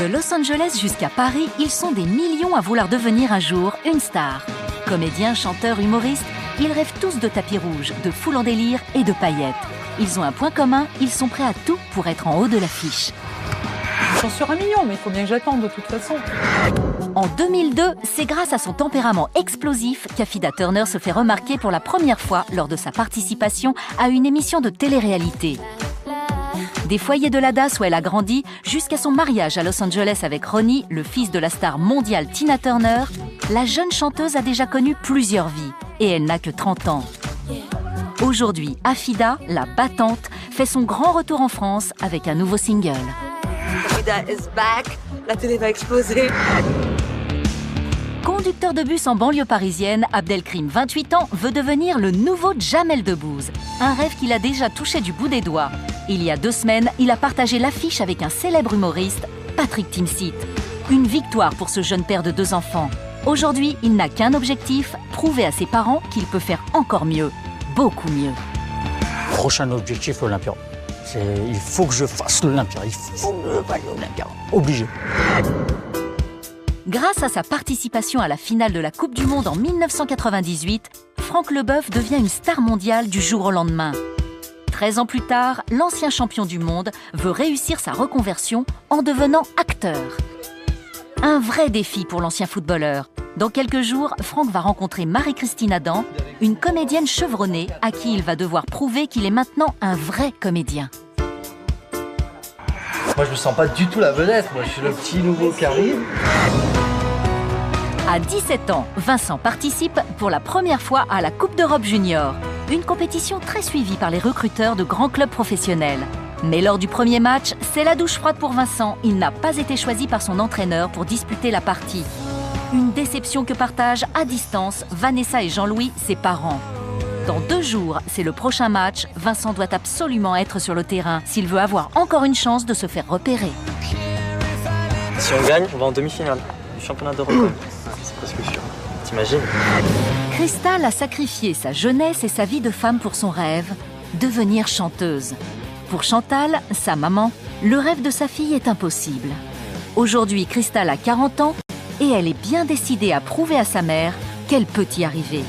De Los Angeles jusqu'à Paris, ils sont des millions à vouloir devenir un jour une star. Comédiens, chanteurs, humoristes, ils rêvent tous de tapis rouges, de foule en délire et de paillettes. Ils ont un point commun, ils sont prêts à tout pour être en haut de l'affiche. J'en suis un million, mais il faut bien que j'attende de toute façon. En 2002, c'est grâce à son tempérament explosif qu'Affida Turner se fait remarquer pour la première fois lors de sa participation à une émission de télé-réalité. Des foyers de la DAS où elle a grandi, jusqu'à son mariage à Los Angeles avec Ronnie, le fils de la star mondiale Tina Turner, la jeune chanteuse a déjà connu plusieurs vies et elle n'a que 30 ans. Aujourd'hui, Affida, la battante, fait son grand retour en France avec un nouveau single. Affida is back, la télé va exploser. Conducteur de bus en banlieue parisienne, Abdelkrim, 28 ans, veut devenir le nouveau Jamel Debbouze. Un rêve qu'il a déjà touché du bout des doigts. Il y a 2 semaines, il a partagé l'affiche avec un célèbre humoriste, Patrick Timsit. Une victoire pour ce jeune père de 2 enfants. Aujourd'hui, il n'a qu'un objectif, prouver à ses parents qu'il peut faire encore mieux, beaucoup mieux. Prochain objectif, l'Olympia. Il faut que je fasse l'Olympia, il faut que je fasse l'Olympia. Obligé. Grâce à sa participation à la finale de la Coupe du Monde en 1998, Franck Leboeuf devient une star mondiale du jour au lendemain. 13 ans plus tard, l'ancien champion du monde veut réussir sa reconversion en devenant acteur. Un vrai défi pour l'ancien footballeur. Dans quelques jours, Franck va rencontrer Marie-Christine Adam, une comédienne chevronnée à qui il va devoir prouver qu'il est maintenant un vrai comédien. Moi, je me sens pas du tout la vedette. Moi, je suis le petit nouveau qui arrive. À 17 ans, Vincent participe pour la première fois à la Coupe d'Europe Junior, une compétition très suivie par les recruteurs de grands clubs professionnels. Mais lors du premier match, c'est la douche froide pour Vincent. Il n'a pas été choisi par son entraîneur pour disputer la partie. Une déception que partagent à distance Vanessa et Jean-Louis, ses parents. Dans 2 jours, c'est le prochain match. Vincent doit absolument être sur le terrain s'il veut avoir encore une chance de se faire repérer. Si on gagne, on va en demi-finale du championnat d'Europe. C'est presque sûr. T'imagines ? Crystal a sacrifié sa jeunesse et sa vie de femme pour son rêve, devenir chanteuse. Pour Chantal, sa maman, le rêve de sa fille est impossible. Aujourd'hui, Crystal a 40 ans et elle est bien décidée à prouver à sa mère qu'elle peut y arriver.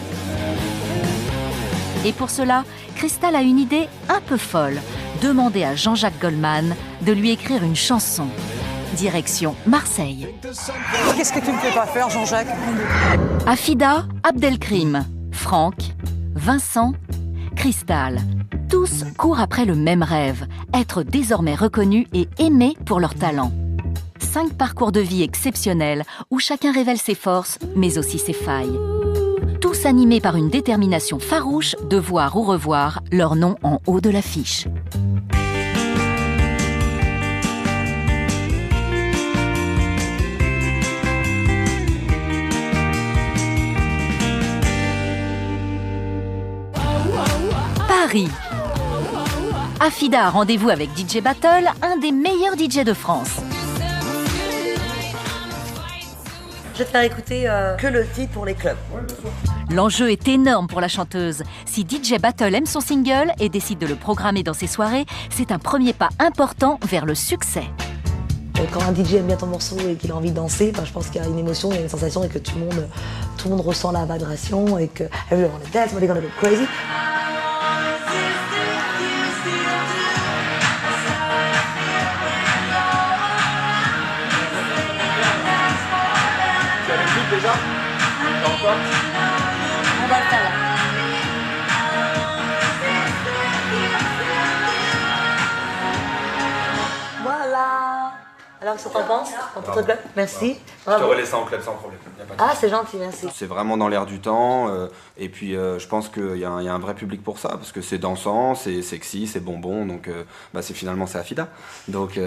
Et pour cela, Crystal a une idée un peu folle, demander à Jean-Jacques Goldman de lui écrire une chanson. Direction Marseille. Qu'est-ce que tu me fais pas faire, Jean-Jacques? Affida, Abdelkrim, Franck, Vincent, Crystal. Tous courent après le même rêve, être désormais reconnus et aimés pour leur talent. 5 parcours de vie exceptionnels où chacun révèle ses forces, mais aussi ses failles. Tous animés par une détermination farouche de voir ou revoir leur nom en haut de l'affiche. Paris. Affida a rendez-vous avec DJ Battle, un des meilleurs DJ de France. Je vais te faire écouter que le titre pour les clubs. L'enjeu est énorme pour la chanteuse. Si DJ Battle aime son single et décide de le programmer dans ses soirées, c'est un premier pas important vers le succès. Quand un DJ aime bien ton morceau et qu'il a envie de danser, je pense qu'il y a une émotion, il y a une sensation et que tout le monde ressent la vibration et que everyone wanna dance, everybody gonna go crazy. Déjà ? Encore ? On va le faire là. Voilà. Alors, qu'est-ce que t'en penses dans ton club? Merci. Je te relais ça en club sans problème. Ah, c'est gentil, merci. C'est vraiment dans l'air du temps. Et puis, je pense qu'il y a un vrai public pour ça, parce que c'est dansant, c'est sexy, c'est bonbon. Donc, c'est Affida. Donc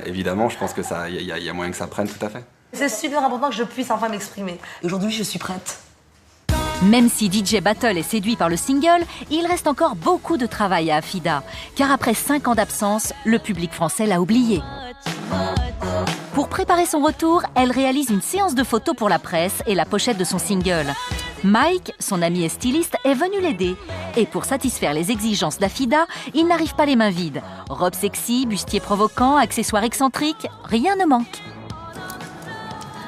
évidemment, je pense que il y a moyen que ça prenne tout à fait. C'est super important que je puisse enfin m'exprimer. Aujourd'hui, je suis prête. Même si DJ Battle est séduit par le single, il reste encore beaucoup de travail à Affida. Car après 5 ans d'absence, le public français l'a oublié. Pour préparer son retour, elle réalise une séance de photos pour la presse et la pochette de son single. Mike, son ami et styliste, est venu l'aider. Et pour satisfaire les exigences d'Affida, il n'arrive pas les mains vides. Robe sexy, bustier provoquant, accessoires excentriques, rien ne manque.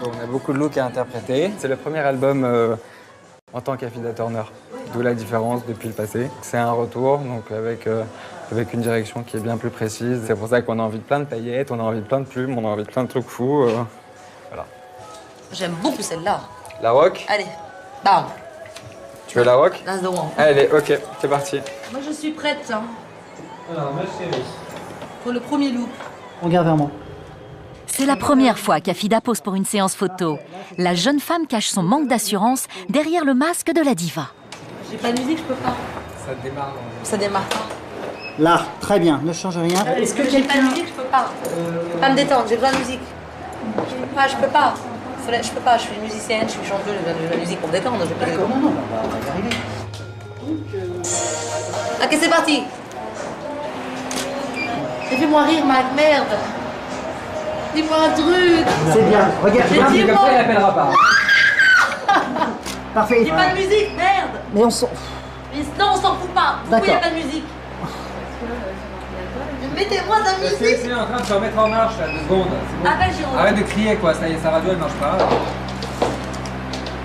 On a beaucoup de looks à interpréter. C'est le premier album en tant qu'Afida Turner, d'où la différence depuis le passé. C'est un retour, donc avec une direction qui est bien plus précise. C'est pour ça qu'on a envie de plein de paillettes, on a envie de plein de plumes, on a envie de plein de trucs fous. Voilà. J'aime beaucoup celle-là. La rock? Allez, bam. Tu veux la rock? That's the one. Allez, ok, c'est parti. Moi, je suis prête. Hein. Alors, ma chérie. Pour le premier look. Regarde vers moi. C'est la première fois qu'Afida pose pour une séance photo. La jeune femme cache son manque d'assurance derrière le masque de la diva. J'ai pas de musique, je peux pas. Ça démarre. Ça démarre pas. Là, très bien, ne change rien. Est-ce que j'ai pas de musique, je peux pas. Je peux pas me détendre, j'ai besoin de musique. Je peux pas. Je peux pas, je suis musicienne, je suis chanteuse, j'ai besoin de la musique pour me détendre. Je peux pas D'accord, non, on va y arriver. Ok, c'est parti. Fais-moi rire, Mac, merde. Dis-moi un truc. C'est bien, regarde. Mais dis-moi. il appellera pas. Parfait. J'ai pas de musique, merde. Mais on s'en... Non, on s'en fout pas. Pourquoi il n'y a pas de musique? Mettez-moi de la musique. C'est en train de se remettre en marche, là, 2 secondes. Ah ben, j'ai Arrête de crier, quoi, ça y est, sa radio, elle marche pas.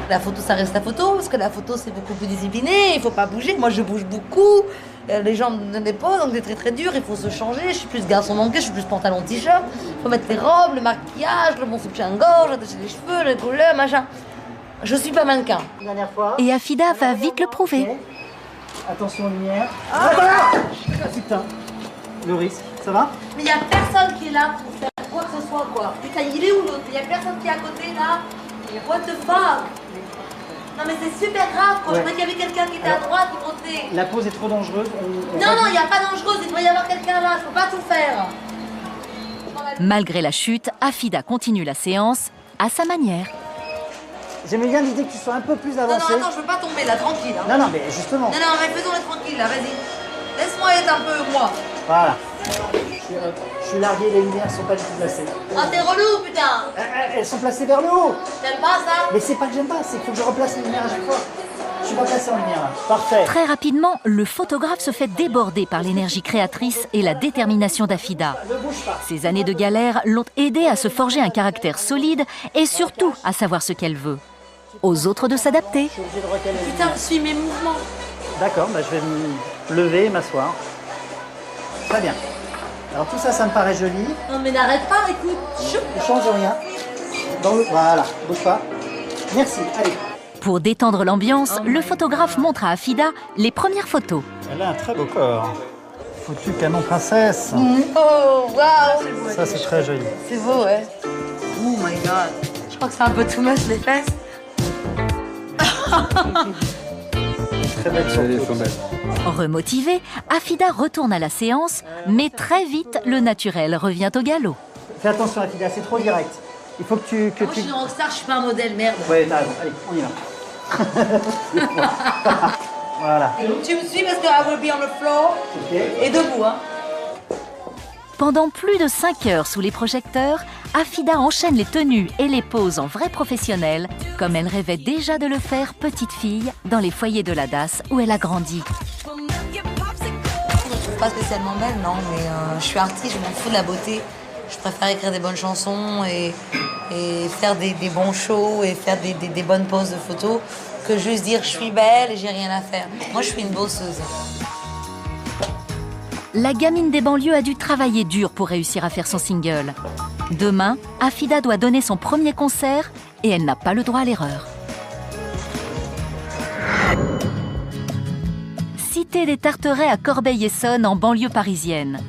La photo, ça reste la photo, parce que la photo, c'est beaucoup plus discipliné, il faut pas bouger. Moi, je bouge beaucoup, les jambes ne donnent pas, donc c'est très très dur, il faut se changer. Je suis plus garçon manqué, je suis plus pantalon t-shirt. Il faut mettre les robes, le maquillage, le bon soutien-gorge, attacher les cheveux, les couleurs, machin. Je suis pas mannequin. Dernière fois. Et Afida va vite le prouver. Okay. Attention aux lumières. Ah voilà. Putain, le risque, ça va? Mais il y a personne qui est là pour faire quoi que ce soit, quoi. Putain, il est où l'autre? Il y a personne qui est à côté, là. What the fuck? Non mais c'est super grave, quoi. Je croyais qu'il y avait quelqu'un qui était à droite, du côté. La pause est trop dangereuse. Non, il n'y a pas dangereuse, il doit y avoir quelqu'un là, je peux pas tout faire. Malgré la chute, Afida continue la séance à sa manière. J'aimais bien l'idée que tu sois un peu plus Non, avancé. non, attends, je veux pas tomber là, tranquille. Hein. Non, mais justement. Non, mais faisons-le tranquille là, vas-y. Laisse-moi être un peu moi. Voilà. Je suis largué, les lumières sont pas du tout placées. Ah, t'es relou, putain. Elles sont placées vers le haut. T'aimes pas ça? Mais c'est pas que j'aime pas, c'est qu'il faut que je replace les lumières à chaque fois. Je suis pas placé en lumière là. Parfait. Très rapidement, le photographe se fait déborder par l'énergie créatrice et la détermination d'Afida. Ne bouge pas. Ces années de galère l'ont aidée à se forger un caractère solide et surtout à savoir ce qu'elle veut. Aux autres de s'adapter. Je suis obligé de recaler les Putain, lumières. suis mes mouvements. D'accord, bah je vais me lever et m'asseoir. Très bien. Alors tout ça, ça me paraît joli. Non, mais n'arrête pas, écoute. Ne change rien. Voilà, bouge pas. Merci, allez. Pour détendre l'ambiance, le photographe montre à Afida les premières photos. Elle a un très beau corps. Foutu canon princesse. Oh, waouh. Ça, c'est très joli. C'est beau, ouais. Oh my god. Je crois que c'est un peu too much les fesses. Très belle surtout. Remotivée, Afida retourne à la séance, mais très vite, le naturel revient au galop. Fais attention, Afida, c'est trop direct. Il faut que tu... Moi, je suis une rockstar, je suis pas un modèle, merde. Ouais, t'as raison. Allez, on y va. Voilà. Tu me suis parce que I will be on the floor. Ok. Et debout, hein. Pendant plus de 5 heures sous les projecteurs, Afida enchaîne les tenues et les poses en vraie professionnelle, comme elle rêvait déjà de le faire petite fille dans les foyers de la DAS où elle a grandi. Je suis pas spécialement belle, non, mais je suis artiste, je m'en fous de la beauté. Je préfère écrire des bonnes chansons et faire des bons shows et faire des bonnes poses de photos que juste dire je suis belle et j'ai rien à faire. Moi, je suis une bosseuse. La gamine des banlieues a dû travailler dur pour réussir à faire son single. Demain, Afida doit donner son premier concert et elle n'a pas le droit à l'erreur. Cité des Tarterets à Corbeil-Essonnes, en banlieue parisienne.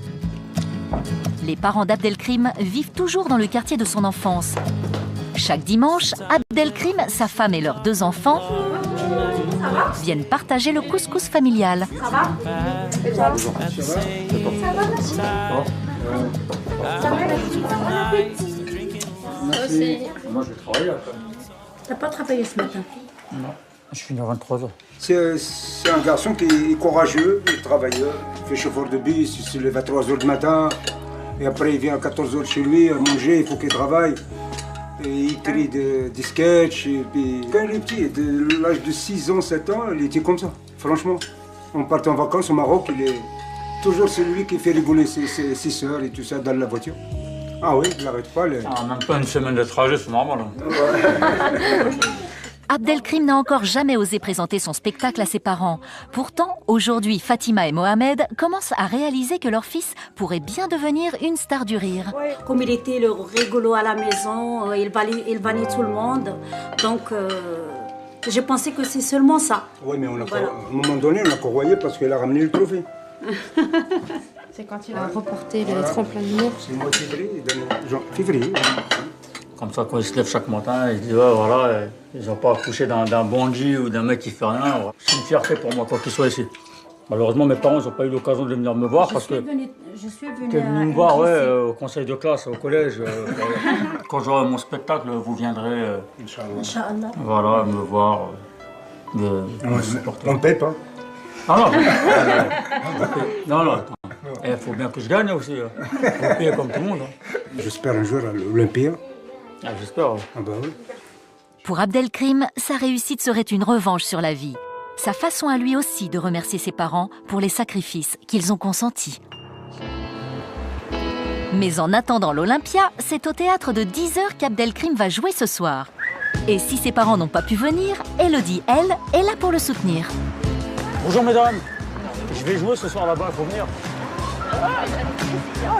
Les parents d'Abdelkrim vivent toujours dans le quartier de son enfance. Chaque dimanche, Abdelkrim, sa femme et leurs 2 enfants viennent partager le couscous familial. Ça va? Et toi? Moi, je vais travailler après. T'as pas travaillé ce matin? Non, je finis à 23h. C'est un garçon qui est courageux, il est travailleur, il fait chauffeur de bus, il se lève à 3h du matin, et après il vient à 14h chez lui à manger, il faut qu'il travaille. Et il écrit des sketchs, et puis quand il est petit, de l'âge de 6 ans, 7 ans, il était comme ça, franchement. On part en vacances au Maroc, il est toujours celui qui fait rigoler ses sœurs et tout ça dans la voiture. Ah oui, il n'arrête pas. Même pas une semaine de trajet, c'est normal. Abdelkrim n'a encore jamais osé présenter son spectacle à ses parents. Pourtant, aujourd'hui, Fatima et Mohamed commencent à réaliser que leur fils pourrait bien devenir une star du rire. Comme il était le rigolo à la maison, il valait tout le monde. Donc, je pensais que c'est seulement ça. Oui, mais à un moment donné, on a croyé parce qu'il a ramené le trophée. C'est quand il a remporté le tremplin d'humour. C'est le mois de février. Comme ça, quand ils se lèvent chaque matin, ils se disent ouais, voilà, ils n'ont pas accouché d'un bandit ou d'un mec qui fait rien. Ouais. C'est une fierté pour moi, quoi qu'ils soient ici. Malheureusement, mes parents n'ont pas eu l'occasion de venir me voir parce que. Je suis venue. T'es venu me voir, au conseil de classe, au collège. Quand j'aurai mon spectacle, vous viendrez. Inch'Allah. Voilà, me voir. Me supporter. On ne paie pas. Ah non, non, attends. Il faut bien que je gagne aussi. Faut payer comme tout le monde. J'espère un jour à l'Olympia. Ah, j'espère. Ah bah oui. Pour Abdelkrim, sa réussite serait une revanche sur la vie. Sa façon à lui aussi de remercier ses parents pour les sacrifices qu'ils ont consentis. Mais en attendant l'Olympia, c'est au théâtre de 10h qu'Abdelkrim va jouer ce soir. Et si ses parents n'ont pas pu venir, Elodie, elle, est là pour le soutenir. Bonjour mesdames, je vais jouer ce soir là-bas, il faut venir. Ah,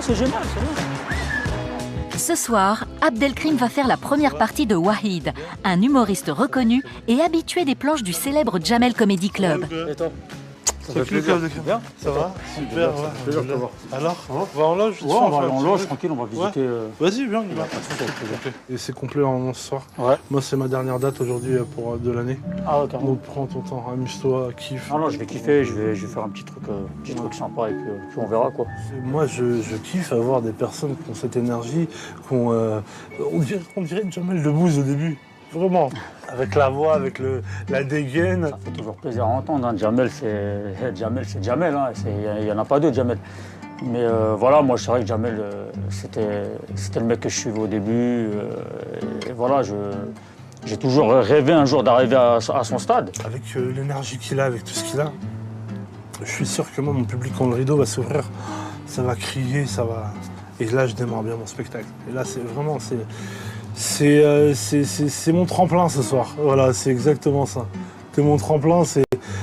c'est génial, c'est bien. Ce soir, Abdelkrim va faire la première partie de Wahid, un humoriste reconnu et habitué des planches du célèbre Jamel Comedy Club. Et toi? Ça fait plaisir. Bien, ça va? Super, ouais. Plaisir de te voir. Alors, on va en loge? Ouais, on va aller en loge, tranquille, on va visiter. Vas-y, viens, on y va. Et c'est complet en ce soir. Ouais. Moi, c'est ma dernière date aujourd'hui de l'année. Ah, ok. Donc prends ton temps, amuse-toi, kiffe. Non, je vais kiffer, je vais faire un petit truc sympa et puis on verra quoi. Moi, je kiffe avoir des personnes qui ont cette énergie, on dirait Jamel Debbouze au début. Vraiment, avec la voix, avec la dégaine. Ça fait toujours plaisir à entendre. Hein. Jamel, c'est Jamel. Hein. Il n'y en a pas deux, Jamel. Mais voilà, moi, c'est vrai que Jamel, c'était le mec que je suivais au début. Et voilà, j'ai toujours rêvé un jour d'arriver à son stade. Avec l'énergie qu'il a, avec tout ce qu'il a, je suis sûr que moi, mon public, quand le rideau va s'ouvrir, ça va crier, ça va... Et là, je démarre bien mon spectacle. Et là, c'est vraiment... C'est mon tremplin ce soir. Voilà, c'est exactement ça. C'est mon tremplin, si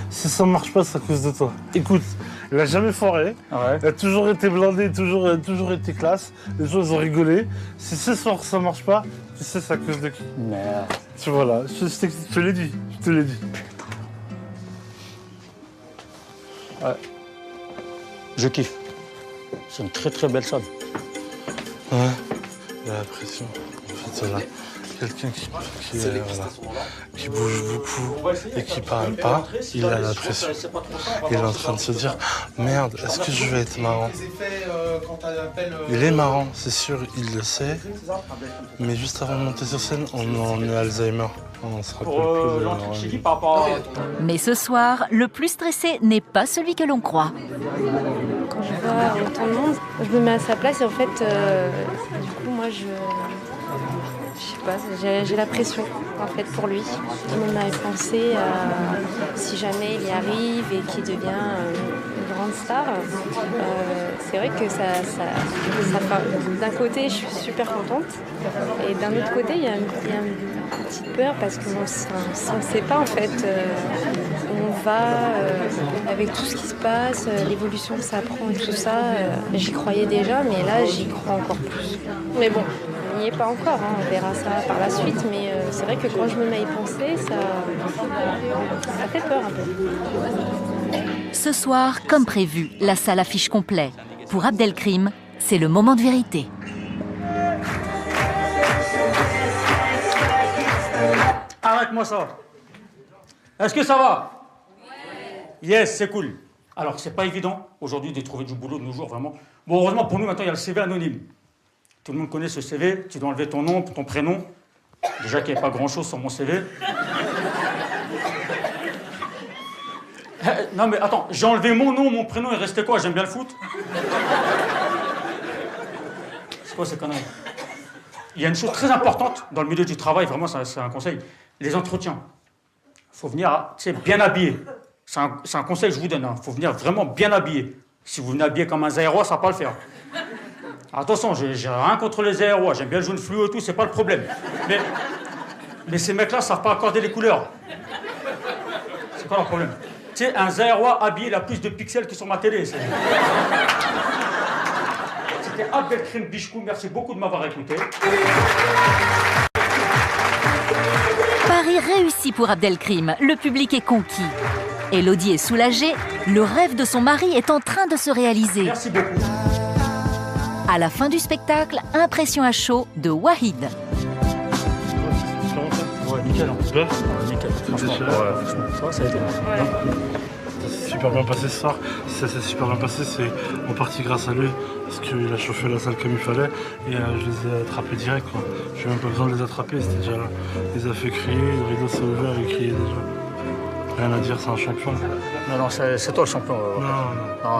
ça ne marche pas, c'est à cause de toi. Écoute, il n'a jamais foiré, ouais. Il a toujours été blindé, toujours été classe. Les gens ils ont rigolé. Si ce soir ça ne marche pas, tu sais c'est à cause de qui? Merde. Tu vois là, je te l'ai dit, je te l'ai dit. Ouais. Je kiffe. C'est une très très belle salle. Ouais, il a la pression. Là, quelqu'un qui bouge beaucoup et qui parle pas, il a la pression. Il est en train de se dire merde, est-ce que je vais être marrant? Il est marrant, c'est sûr, il le sait. Mais juste avant de monter sur scène, on est Alzheimer. On se rappelle plus de... Mais ce soir, le plus stressé n'est pas celui que l'on croit. Quand je vois autant de monde, je me mets à sa place et en fait, du coup, moi, je sais pas, j'ai la pression en fait pour lui. On a pensé si jamais il y arrive et qu'il devient une grande star, c'est vrai que ça d'un côté je suis super contente et d'un autre côté il y a une petite peur parce qu'on ne sait pas en fait où on va avec tout ce qui se passe, l'évolution que ça prend et tout ça. J'y croyais déjà mais là j'y crois encore plus. Mais bon, on n'y est pas encore, hein. On verra ça par la suite, mais c'est vrai que quand je me mets à y penser, ça fait peur un peu. Ce soir, comme prévu, la salle affiche complet. Pour Abdelkrim, c'est le moment de vérité. Arrête-moi ça. Est-ce que ça va? Yes, c'est cool. Alors, c'est pas évident aujourd'hui de trouver du boulot de nos jours, vraiment. Bon, heureusement pour nous, maintenant, il y a le CV anonyme. Tout le monde connaît ce CV, tu dois enlever ton nom, ton prénom. Déjà qu'il n'y avait pas grand-chose sur mon CV. Non mais attends, j'ai enlevé mon nom, mon prénom, il restait quoi? J'aime bien le foot. C'est quoi ces conneries? Il y a une chose très importante dans le milieu du travail, vraiment c'est un conseil, les entretiens. Il faut venir bien habillé. C'est un conseil que je vous donne, il faut venir vraiment bien habillé. Si vous venez habillé comme un Zaïrois, ça ne va pas le faire. Attention, j'ai rien contre les aérois, j'aime bien le jaune fluo et tout, c'est pas le problème. Mais ces mecs-là savent pas accorder les couleurs. C'est quoi leur problème? Tu sais, un Zaïrois habillé, il a plus de pixels que sur ma télé. C'était Abdelkrim Bichkou, merci beaucoup de m'avoir écouté. Paris réussi pour Abdelkrim, le public est conquis. Élodie est soulagée, le rêve de son mari est en train de se réaliser. Merci beaucoup. À la fin du spectacle, impression à chaud de Wahid. Ouais, nickel. Ouais. Nickel. Franchement, ça a été. Super bien passé ce soir. Si ça s'est super bien passé, c'est en partie grâce à lui, parce qu'il a chauffé la salle comme il fallait, et je les ai attrapés direct, quoi. J'ai même pas besoin de les attraper, c'était déjà là. Il les a fait crier, le rideau s'est ouvert, il criait déjà. Rien à dire, c'est un champion. Non, c'est toi le champion. Non,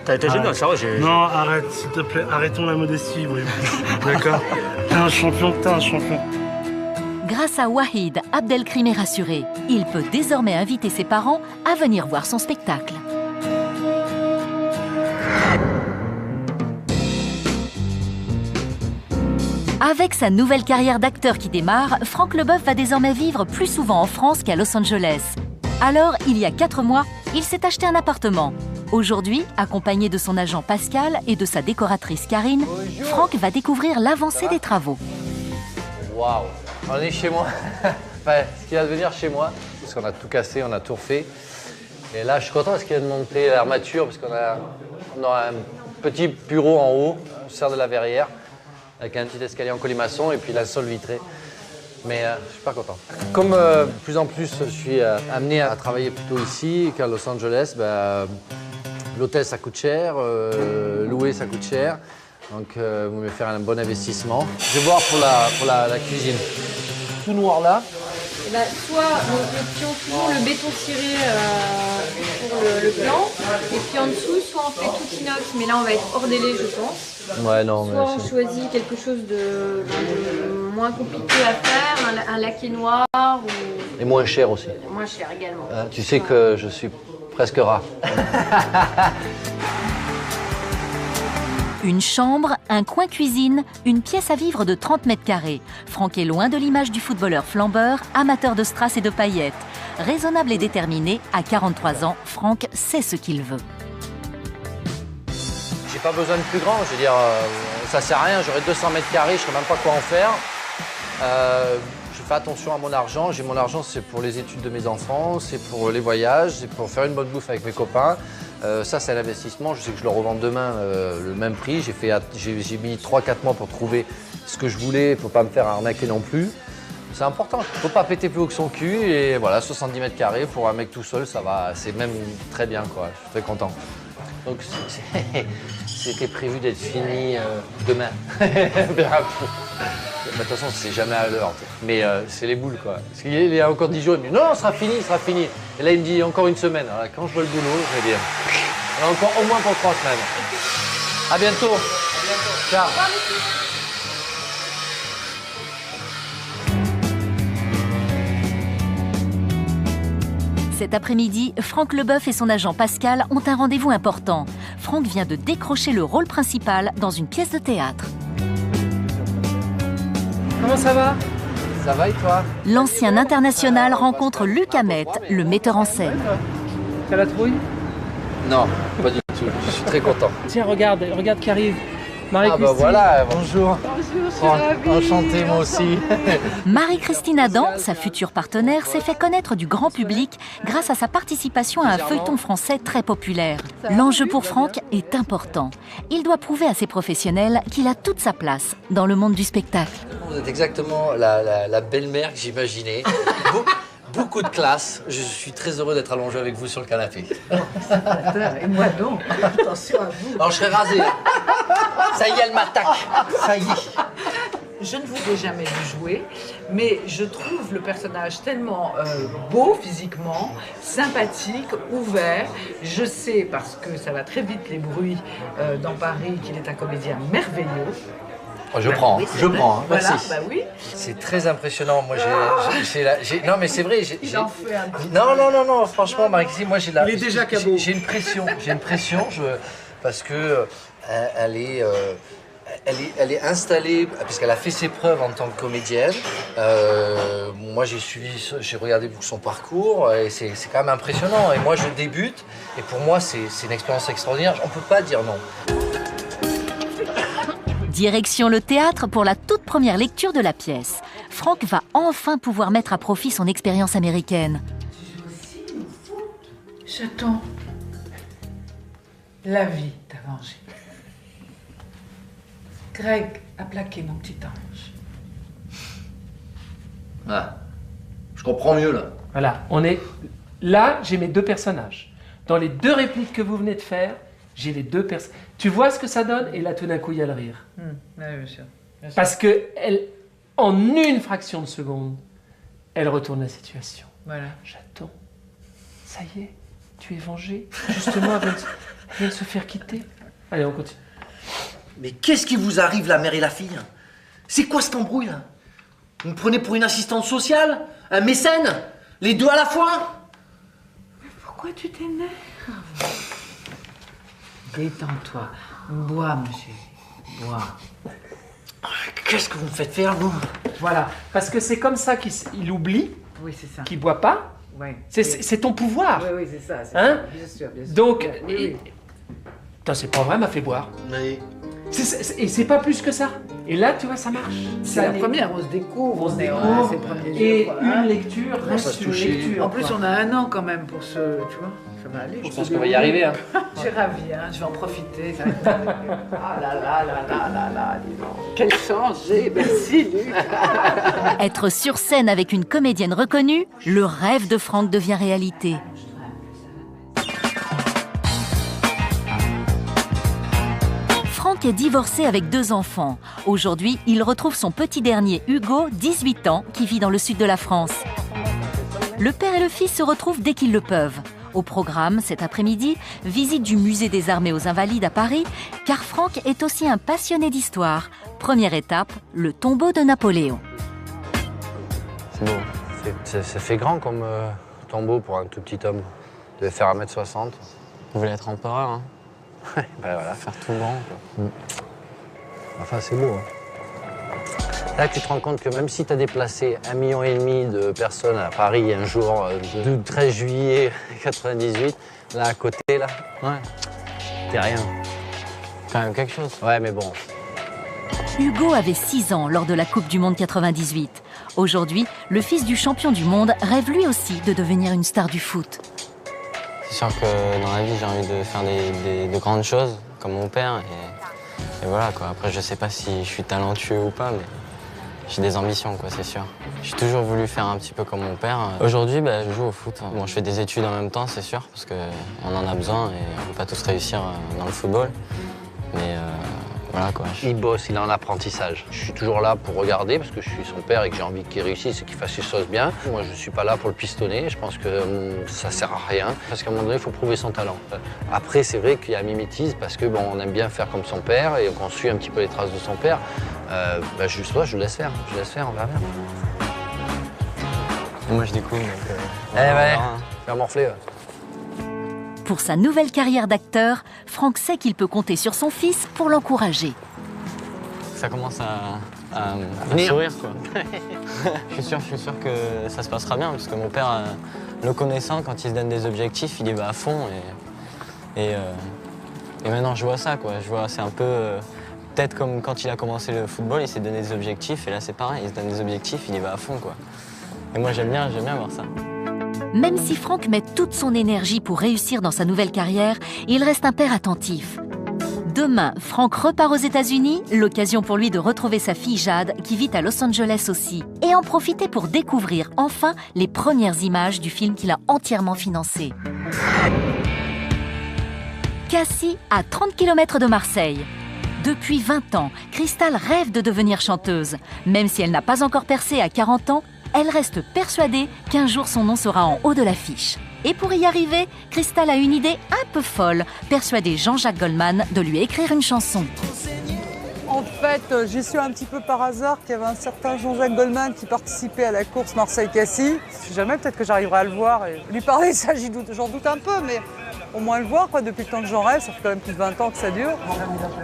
t'as été génial, c'est vrai. Non, arrête, s'il te plaît, arrêtons la modestie, oui. D'accord? T'es un champion. Grâce à Wahid, Abdelkrim est rassuré. Il peut désormais inviter ses parents à venir voir son spectacle. Avec sa nouvelle carrière d'acteur qui démarre, Franck Leboeuf va désormais vivre plus souvent en France qu'à Los Angeles. Alors, il y a 4 mois, il s'est acheté un appartement. Aujourd'hui, accompagné de son agent Pascal et de sa décoratrice Karine, Franck va découvrir l'avancée des travaux. Waouh! On est chez moi. Enfin, ce qui va devenir chez moi, parce qu'on a tout cassé, on a tout refait. Et là, je suis content parce qu'il vient de monter l'armature, parce qu'on a un petit bureau en haut, on sert de la verrière, avec un petit escalier en colimaçon et puis la sol vitrée. Mais je suis pas content. Comme de plus en plus je suis amené à travailler plutôt ici qu'à Los Angeles, l'hôtel ça coûte cher, louer ça coûte cher. Donc, vous me faire un bon investissement. Je vais voir pour la cuisine. Tout noir là. Soit on pion toujours le béton ciré pour le plan, et puis en dessous, soit on fait tout inox, mais là on va être hors délai, je pense. Ouais, non, soit on choisit quelque chose de moins compliqué à faire, un laqué noir. Ou... Et moins cher aussi. Moins cher également. Tu sais que je suis presque rat. Une chambre, un coin cuisine, une pièce à vivre de 30 mètres carrés. Franck est loin de l'image du footballeur flambeur, amateur de strass et de paillettes. Raisonnable et déterminé, à 43 ans, Franck sait ce qu'il veut. J'ai pas besoin de plus grand, je veux dire, ça sert à rien, j'aurais 200 mètres carrés, je ne sais même pas quoi en faire. Je fais attention à mon argent, mon argent c'est pour les études de mes enfants, c'est pour les voyages, c'est pour faire une bonne bouffe avec mes copains. Ça c'est un investissement, je sais que je le revends demain le même prix. J'ai mis 3-4 mois pour trouver ce que je voulais, il ne faut pas me faire arnaquer non plus. C'est important, il ne faut pas péter plus haut que son cul et voilà, 70 mètres carrés pour un mec tout seul, ça va, c'est même très bien quoi, je suis très content. Donc c'était prévu d'être fini demain. De toute façon, c'est jamais à l'heure, mais c'est les boules quoi. Parce qu'il y a encore 10 jours, il me dit non, ça sera fini. Et là, il me dit encore une semaine. Alors, quand je vois le boulot, je vais dire, on a encore au moins pour 3 semaines. À bientôt. Ciao. Cet après-midi, Franck Leboeuf et son agent Pascal ont un rendez-vous important. Franck vient de décrocher le rôle principal dans une pièce de théâtre. Comment ça va? Ça va et toi? L'ancien international rencontre Luc Hamet, le metteur en scène. T'as la trouille? Non, pas du tout. Je suis très content. Tiens, regarde qui arrive. Marie-Christine. Ah bah voilà, bonjour. Bonjour, je suis ravie. Enchanté moi aussi. Marie-Christine Adam, sa future partenaire, s'est fait connaître du grand public grâce à sa participation à un feuilleton français très populaire. L'enjeu pour Franck est important. Il doit prouver à ses professionnels qu'il a toute sa place dans le monde du spectacle. Vous êtes exactement la belle-mère que j'imaginais. Beaucoup de classe. Je suis très heureux d'être allongé avec vous sur le canapé. Et moi donc, attention à vous. Alors je serai rasé. Ça y est, elle m'attaque. Ça y est. Je ne vous ai jamais vu jouer, mais je trouve le personnage tellement beau physiquement, sympathique, ouvert. Je sais, parce que ça va très vite les bruits dans Paris, qu'il est un comédien merveilleux. Oh, je prends, oui, je prends, hein, voilà, merci. Bah oui. C'est très impressionnant. Moi, non, mais c'est vrai. Il en fait un petit Non, franchement, Marie-Christine, moi, Il est déjà cabot. J'ai une pression, parce que elle est installée, puisqu'elle a fait ses preuves en tant que comédienne. Moi, j'ai regardé son parcours et c'est quand même impressionnant. Et moi, je débute et pour moi, c'est une expérience extraordinaire. On ne peut pas dire non. Direction le théâtre pour la toute première lecture de la pièce. Franck va enfin pouvoir mettre à profit son expérience américaine. Chaton, la vie t'a vengé. Greg a plaqué mon petit ange. Ah, je comprends mieux là. Voilà, on est... Là, j'ai mes 2 personnages. Dans les 2 répliques que vous venez de faire, j'ai les 2 personnages. Tu vois ce que ça donne? Et là, tout d'un coup, il y a le rire. Oui, bien sûr. Bien sûr. Parce que en une fraction de seconde, elle retourne la situation. Voilà. Chaton, ça y est, tu es vengé. Justement, elle vient de se faire quitter. Allez, on continue. Mais qu'est-ce qui vous arrive, la mère et la fille? C'est quoi cette embrouille là? Vous me prenez pour une assistante sociale? Un mécène? Les 2 à la fois? Mais pourquoi tu t'énerves? Détends-toi. Bois, monsieur. Bois. Qu'est-ce que vous me faites faire, vous? Voilà, parce que c'est comme ça qu'il oublie, oui, c'est ça. Qu'il ne boit pas. Oui. C'est ton pouvoir. Oui, oui, c'est ça. Hein? Bien sûr, bien sûr. Donc, oui. Putain, c'est pas vrai, m'a fait boire. Oui. Et c'est pas plus que ça. Et là, tu vois, ça marche. C'est la première, on se découvre. On se découvre. C'est le premier Et jour, une lecture reste une lecture. En plus, on a 1 an quand même pour ce... Tu vois, ça va aller. Je pense qu'on va y arriver. Hein. Je suis ravie, hein, je vais en profiter. Ah là là là là là là, dis donc. Quel changé, merci Luc. Être sur scène avec une comédienne reconnue, le rêve de Franck devient réalité. Franck est divorcé avec 2 enfants. Aujourd'hui, il retrouve son petit dernier, Hugo, 18 ans, qui vit dans le sud de la France. Le père et le fils se retrouvent dès qu'ils le peuvent. Au programme, cet après-midi, visite du musée des armées aux Invalides à Paris, car Franck est aussi un passionné d'histoire. Première étape, le tombeau de Napoléon. C'est beau. Ça fait grand comme tombeau pour un tout petit homme. Il devait faire 1m60. Vous voulez être empereur, hein? Ouais, ben voilà. Faire tout grand, quoi. Enfin, c'est beau. Hein. Là, tu te rends compte que même si tu as déplacé 1,5 million de personnes à Paris un jour, le 13 juillet 98, là à côté, là, ouais, t'es rien. Quand même quelque chose. Ouais, mais bon. Hugo avait 6 ans lors de la Coupe du Monde 98. Aujourd'hui, le fils du champion du monde rêve lui aussi de devenir une star du foot. C'est sûr que dans la vie, j'ai envie de faire de grandes choses, comme mon père. Et voilà, quoi. Après, je sais pas si je suis talentueux ou pas, mais j'ai des ambitions, quoi, c'est sûr. J'ai toujours voulu faire un petit peu comme mon père. Aujourd'hui, je joue au foot. Bon, je fais des études en même temps, c'est sûr, parce qu'on en a besoin et on peut pas tous réussir dans le football. Mais voilà, quoi. Il bosse, il est en apprentissage. Je suis toujours là pour regarder, parce que je suis son père et que j'ai envie qu'il réussisse et qu'il fasse les choses bien. Moi, je suis pas là pour le pistonner. Je pense que ça sert à rien. Parce qu'à un moment donné, il faut prouver son talent. Après, c'est vrai qu'il y a mimétisme, parce que on aime bien faire comme son père et qu'on suit un petit peu les traces de son père. Juste toi, je laisse faire. Je laisse faire, on verra bien. Moi, je découvre, donc... faire morfler. Pour sa nouvelle carrière d'acteur, Franck sait qu'il peut compter sur son fils pour l'encourager. Ça commence à sourire, quoi. Je suis sûr que ça se passera bien, parce que mon père, le connaissant, quand il se donne des objectifs, il y va à fond. Et maintenant, je vois ça, quoi. Je vois, c'est un peu... peut-être comme quand il a commencé le football, il s'est donné des objectifs, et là, c'est pareil, il se donne des objectifs, il y va à fond, quoi. Et moi, j'aime bien voir ça. Même si Franck met toute son énergie pour réussir dans sa nouvelle carrière, il reste un père attentif. Demain, Franck repart aux États-Unis, l'occasion pour lui de retrouver sa fille Jade, qui vit à Los Angeles aussi, et en profiter pour découvrir enfin les premières images du film qu'il a entièrement financé. Cassis, à 30 km de Marseille. Depuis 20 ans, Cristal rêve de devenir chanteuse. Même si elle n'a pas encore percé à 40 ans, elle reste persuadée qu'un jour son nom sera en haut de l'affiche. Et pour y arriver, Cristal a une idée un peu folle, persuader Jean-Jacques Goldman de lui écrire une chanson. En fait, j'ai su un petit peu par hasard qu'il y avait un certain Jean-Jacques Goldman qui participait à la course Marseille-Cassis. Si jamais, peut-être que j'arriverai à le voir et lui parler, ça j'en doute un peu, mais au moins le voir, quoi, depuis le temps que j'en rêve. Ça fait quand même plus de 20 ans que ça dure.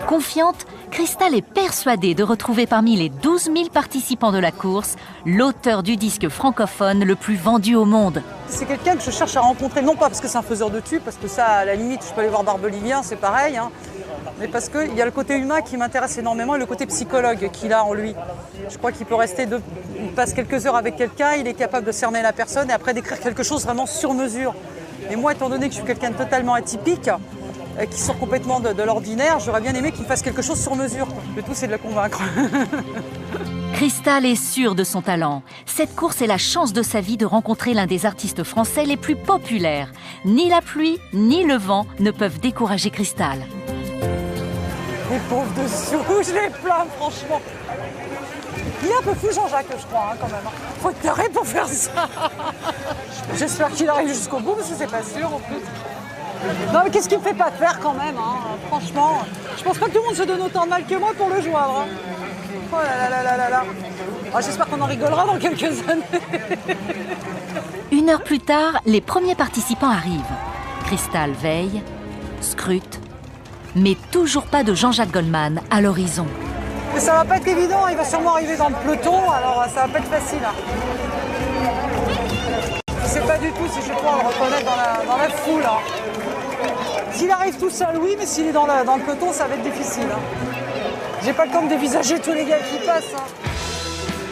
Confiante, Cristal est persuadée de retrouver parmi les 12 000 participants de la course l'auteur du disque francophone le plus vendu au monde. C'est quelqu'un que je cherche à rencontrer, non pas parce que c'est un faiseur de tubes, parce que ça, à la limite, je peux aller voir Barbelivien, c'est pareil, hein, mais parce qu'il y a le côté humain qui m'intéresse énormément et le côté psychologue qu'il a en lui. Je crois qu'il peut rester, il passe quelques heures avec quelqu'un, il est capable de cerner la personne et après d'écrire quelque chose vraiment sur mesure. Et moi, étant donné que je suis quelqu'un de totalement atypique, qui sort complètement de l'ordinaire, j'aurais bien aimé qu'il fasse quelque chose sur mesure. Le tout, c'est de la convaincre. Cristal est sûre de son talent. Cette course est la chance de sa vie de rencontrer l'un des artistes français les plus populaires. Ni la pluie, ni le vent ne peuvent décourager Cristal. Les pauvres dessous, je les plains, franchement. Il est un peu fou, Jean-Jacques, je crois, hein, quand même. Faut être taré pour faire ça. J'espère qu'il arrive jusqu'au bout, parce que c'est pas sûr, en plus. Non, mais qu'est-ce qu'il me fait pas faire, quand même, hein, franchement. Je pense pas que tout le monde se donne autant de mal que moi pour le joindre. Hein. Oh là là là là là. Ah, j'espère qu'on en rigolera dans quelques années. Une heure plus tard, les premiers participants arrivent. Cristal veille, scrute, mais toujours pas de Jean-Jacques Goldman à l'horizon. Mais ça va pas être évident, il va sûrement arriver dans le peloton, alors ça va pas être facile. Hein. Je sais pas du tout si je vais pouvoir le reconnaître dans la foule. Hein. S'il arrive tout seul, oui, mais s'il est dans le peloton, ça va être difficile. Hein. J'ai pas le temps de dévisager tous les gars qui passent. Hein.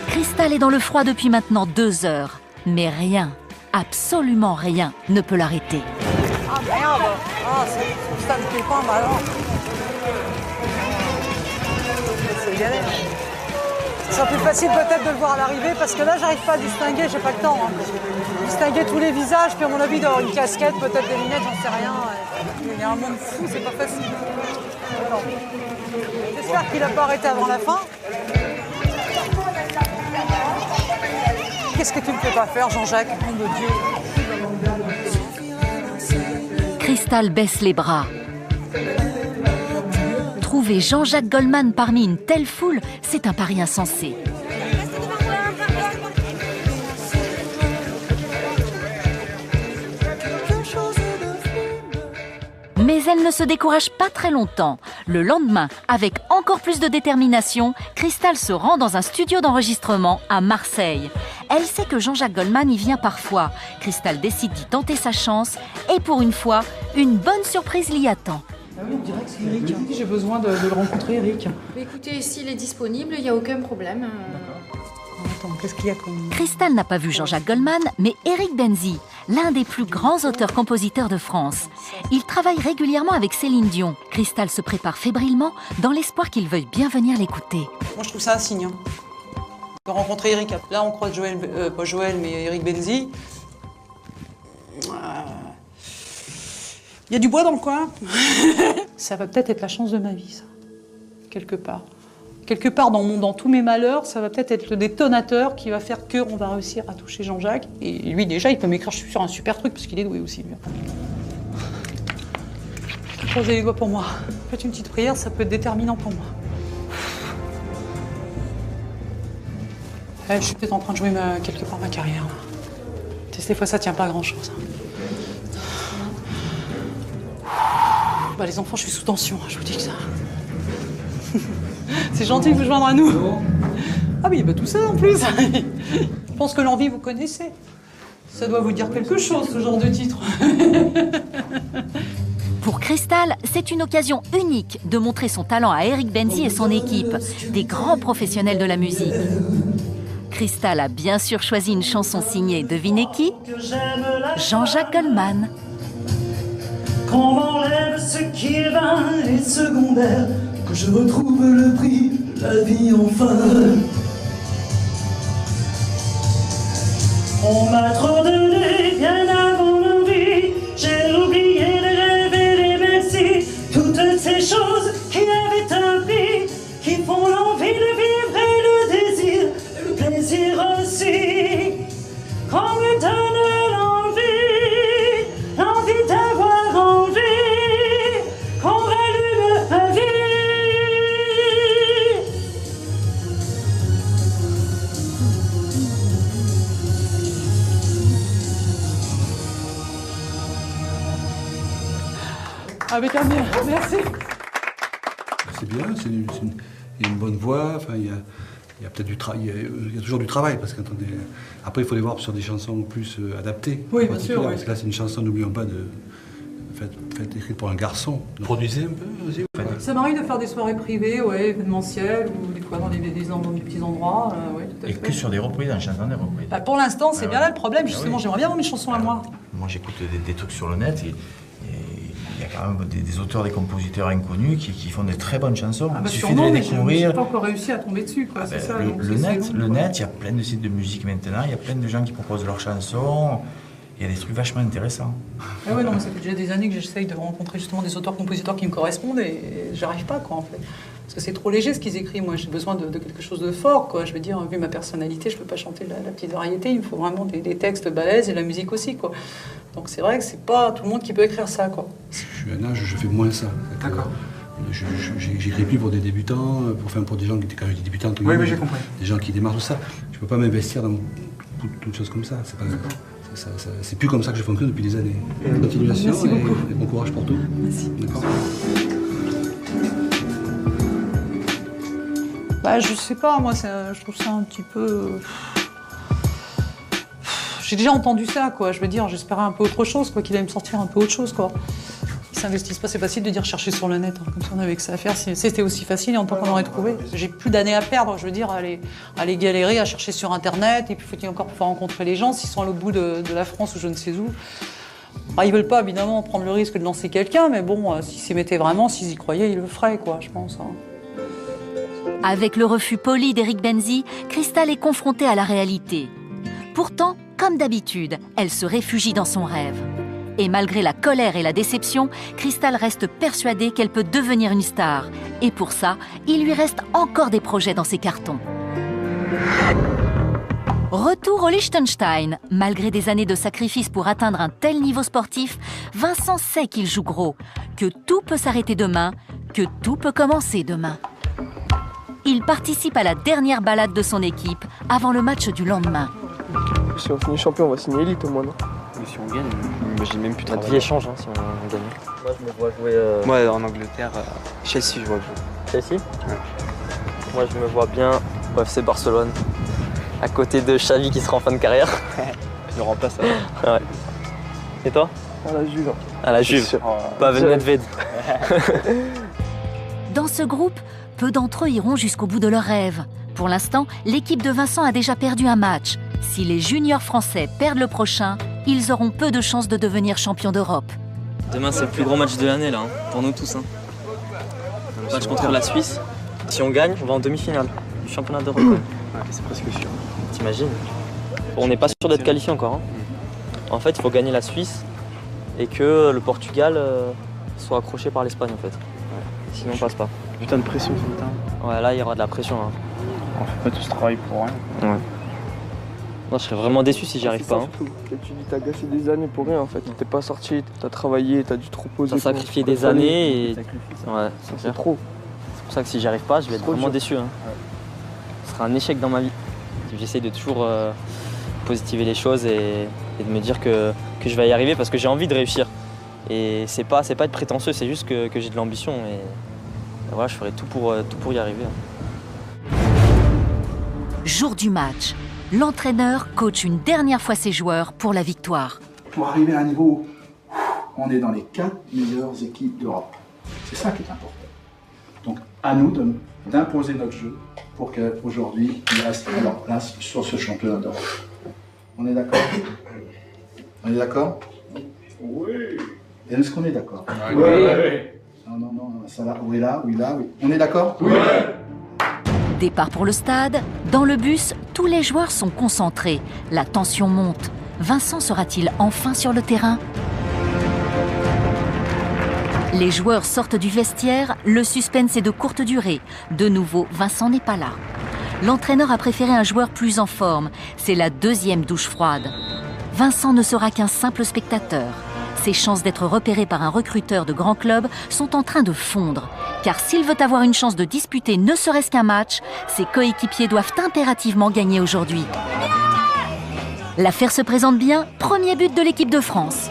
Cristal est dans le froid depuis maintenant 2 heures, mais rien, absolument rien, ne peut l'arrêter. Ah merde! Ah, ça me plaît pas mal. C'est galère. C'est plus facile peut-être de le voir à l'arrivée parce que là, j'arrive pas à distinguer, j'ai pas le temps. Hein. Distinguer tous les visages, puis à mon avis, d'avoir une casquette, peut-être des lunettes, j'en sais rien. Il y a un monde fou, c'est pas facile. J'espère qu'il n'a pas arrêté avant la fin. Qu'est-ce que tu me fais pas faire, Jean-Jacques? Nom de Dieu. Cristal baisse les bras. Trouver Jean-Jacques Goldman parmi une telle foule, c'est un pari insensé. Mais elle ne se décourage pas très longtemps. Le lendemain, avec encore plus de détermination, Cristal se rend dans un studio d'enregistrement à Marseille. Elle sait que Jean-Jacques Goldman y vient parfois. Cristal décide d'y tenter sa chance et pour une fois, une bonne surprise l'y attend. Ah oui, on dirait que c'est Eric. J'ai besoin de le rencontrer, Eric. Écoutez, s'il est disponible, il n'y a aucun problème. Attends, qu'est-ce qu'il y a comme... Cristal n'a pas vu Jean-Jacques Goldman, mais Eric Benzi, l'un des plus grands auteurs-compositeurs de France. Il travaille régulièrement avec Céline Dion. Cristal se prépare fébrilement dans l'espoir qu'il veuille bien venir l'écouter. Moi, je trouve ça un signe. Hein. De rencontrer Eric. Là, on croise Joël, pas Joël, mais Eric Benzi. Il y a du bois dans le coin. Ça va peut-être être la chance de ma vie, ça. Quelque part. Quelque part dans tous mes malheurs, ça va peut-être être le détonateur qui va faire qu'on va réussir à toucher Jean-Jacques. Et lui, déjà, il peut m'écrire, je suis sur un super truc, parce qu'il est doué aussi, lui. Croisez les doigts pour moi. Faites une petite prière, ça peut être déterminant pour moi. Je suis peut-être en train de jouer quelque part ma carrière. Des fois, ça tient pas à grand-chose. Bah, les enfants, je suis sous tension, je vous dis que ça... C'est gentil de vous joindre à nous. Ah oui, bah tout ça en plus. Je pense que l'envie, vous connaissez. Ça doit vous dire quelque chose, ce genre de titre. Pour Cristal, c'est une occasion unique de montrer son talent à Eric Benzi et son équipe, des grands professionnels de la musique. Cristal a bien sûr choisi une chanson signée, devinez qui? Jean-Jacques Goldman. Qu'on m'enlève ce qui est vain et secondaire, que je retrouve le prix de la vie enfin. On m'a trop donné bien avant l'envie, j'ai oublié les rêves et les merci, toutes ces choses qui avaient un prix, qui font l'envie de vivre et le désir, le plaisir aussi. Qu'on me donne l'envie d'avoir envie, qu'on rallume la vie. Avec un bien, merci. C'est bien, il y a une bonne voix, enfin, il y a peut-être du travail, il y a toujours du travail, parce qu'attendez, après il faut les voir sur des chansons plus adaptées. Oui, bien sûr. Parce que là c'est une chanson, n'oublions pas, faite écrite pour un garçon. Produisez un peu aussi. Ça m'arrive de faire des soirées privées, ouais, événementielles, ou des fois dans des petits endroits, ouais, tout à fait. Et que sur des reprises, en chantant des reprises. Bah, pour l'instant, c'est bien là le problème, justement, j'aimerais bien avoir mes chansons à moi. Moi j'écoute des trucs sur le net et il y a quand même des auteurs, des compositeurs inconnus qui font des très bonnes chansons. Il suffit de les découvrir. J'ai pas encore réussi à tomber dessus, quoi, c'est ça. Le net, il y a plein de sites de musique maintenant, il y a plein de gens qui proposent leurs chansons. Il y a des trucs vachement intéressants. Ah ouais, non, mais ça fait déjà des années que j'essaye de rencontrer justement des auteurs-compositeurs qui me correspondent et j'arrive pas, quoi, en fait. Parce que c'est trop léger ce qu'ils écrivent. Moi, j'ai besoin de quelque chose de fort, quoi. Je veux dire, vu ma personnalité, je peux pas chanter la petite variété. Il me faut vraiment des textes balèzes et la musique aussi, quoi. Donc c'est vrai que c'est pas tout le monde qui peut écrire ça, quoi. Je suis à un âge où je fais moins ça. D'accord. J'écris plus pour des débutants, pour des gens qui étaient quand même des débutants. Oui, j'ai compris. Des gens qui démarrent tout ça. Je peux pas m'investir dans toute chose comme ça. C'est pas. C'est plus comme ça que je fonctionne depuis des années. Continuation et bon courage pour tout. Merci. D'accord. Bah, je sais pas, moi, je trouve ça un petit peu... J'ai déjà entendu ça, quoi. Je veux dire, j'espérais un peu autre chose, quoi, qu'il allait me sortir un peu autre chose, quoi. Ils s'investissent pas, c'est facile de dire chercher sur le net, hein, comme si on avait que ça à faire. Si c'était aussi facile, en tant qu'on aurait trouvé. J'ai plus d'années à perdre, je veux dire, à aller galérer, à chercher sur Internet, et puis faut-il encore pouvoir rencontrer les gens s'ils sont à l'autre bout de la France ou je ne sais où. Alors, ils veulent pas, évidemment, prendre le risque de lancer quelqu'un, mais bon, s'ils s'y mettaient vraiment, s'ils y croyaient, ils le feraient, quoi, je pense. Hein. Avec le refus poli d'Eric Benzi, Cristal est confrontée à la réalité. Pourtant, comme d'habitude, elle se réfugie dans son rêve. Et malgré la colère et la déception, Cristal reste persuadée qu'elle peut devenir une star. Et pour ça, il lui reste encore des projets dans ses cartons. Retour au Liechtenstein. Malgré des années de sacrifice pour atteindre un tel niveau sportif, Vincent sait qu'il joue gros, que tout peut s'arrêter demain, que tout peut commencer demain. Il participe à la dernière balade de son équipe avant le match du lendemain. Si on finit champion, on va signer élite au moins, non? Mais si on gagne, j'ai même plus notre vie échange si on gagne. Moi, je me vois jouer... Moi, en Angleterre, Chelsea, je vois jouer. Chelsea? Ouais. Moi, je me vois bien au FC Barcelone, à côté de Xavi qui sera en fin de carrière. Je le remplace à... Ouais. Et toi? À la Juve. À la Juve, Pavel Nedved. Dans ce groupe, peu d'entre eux iront jusqu'au bout de leur rêve. Pour l'instant, l'équipe de Vincent a déjà perdu un match. Si les juniors français perdent le prochain, ils auront peu de chances de devenir champions d'Europe. Demain, c'est le plus gros match de l'année, là, hein, pour nous tous. Hein. Match contre la Suisse. Si on gagne, on va en demi-finale du championnat d'Europe. Ouais, c'est presque sûr. T'imagines? On n'est pas sûr d'être qualifié encore. Hein. En fait, il faut gagner la Suisse et que le Portugal soit accroché par l'Espagne, en fait. Ouais. Sinon, on passe pas. Putain de pression tout le temps. Ouais, là, il y aura de la pression. Hein. On fait pas tout ce travail pour rien. Ouais. Non, je serais vraiment déçu si j'y arrive pas. Hein. Tu dis t'as gâché des années pour rien en fait. T'es pas sorti, t'as travaillé, t'as dû te reposer. T'as sacrifié des années et... Ouais, c'est trop. C'est pour ça que si j'y arrive pas, je vais être vraiment déçu. Hein. Ouais. Ce sera un échec dans ma vie. J'essaie de toujours positiver les choses et de me dire que je vais y arriver parce que j'ai envie de réussir. Et c'est pas être prétentieux, c'est juste que j'ai de l'ambition. Et voilà, je ferai tout pour y arriver. Hein. Jour du match. L'entraîneur coach une dernière fois ses joueurs pour la victoire. Pour arriver à un niveau où on est dans les 4 meilleures équipes d'Europe. C'est ça qui est important. Donc à nous d'imposer notre jeu pour qu'aujourd'hui, ils restent à leur place sur ce championnat d'Europe. On est d'accord? On est d'accord? Oui. Est-ce qu'on est d'accord? Oui. Non, ça va. Oui, là, oui, là, oui. On est d'accord? Oui. Départ pour le stade. Dans le bus, tous les joueurs sont concentrés. La tension monte. Vincent sera-t-il enfin sur le terrain? Les joueurs sortent du vestiaire. Le suspense est de courte durée. De nouveau, Vincent n'est pas là. L'entraîneur a préféré un joueur plus en forme. C'est la deuxième douche froide. Vincent ne sera qu'un simple spectateur. Ses chances d'être repéré par un recruteur de grand club sont en train de fondre. Car s'il veut avoir une chance de disputer ne serait-ce qu'un match, ses coéquipiers doivent impérativement gagner aujourd'hui. L'affaire se présente bien, premier but de l'équipe de France.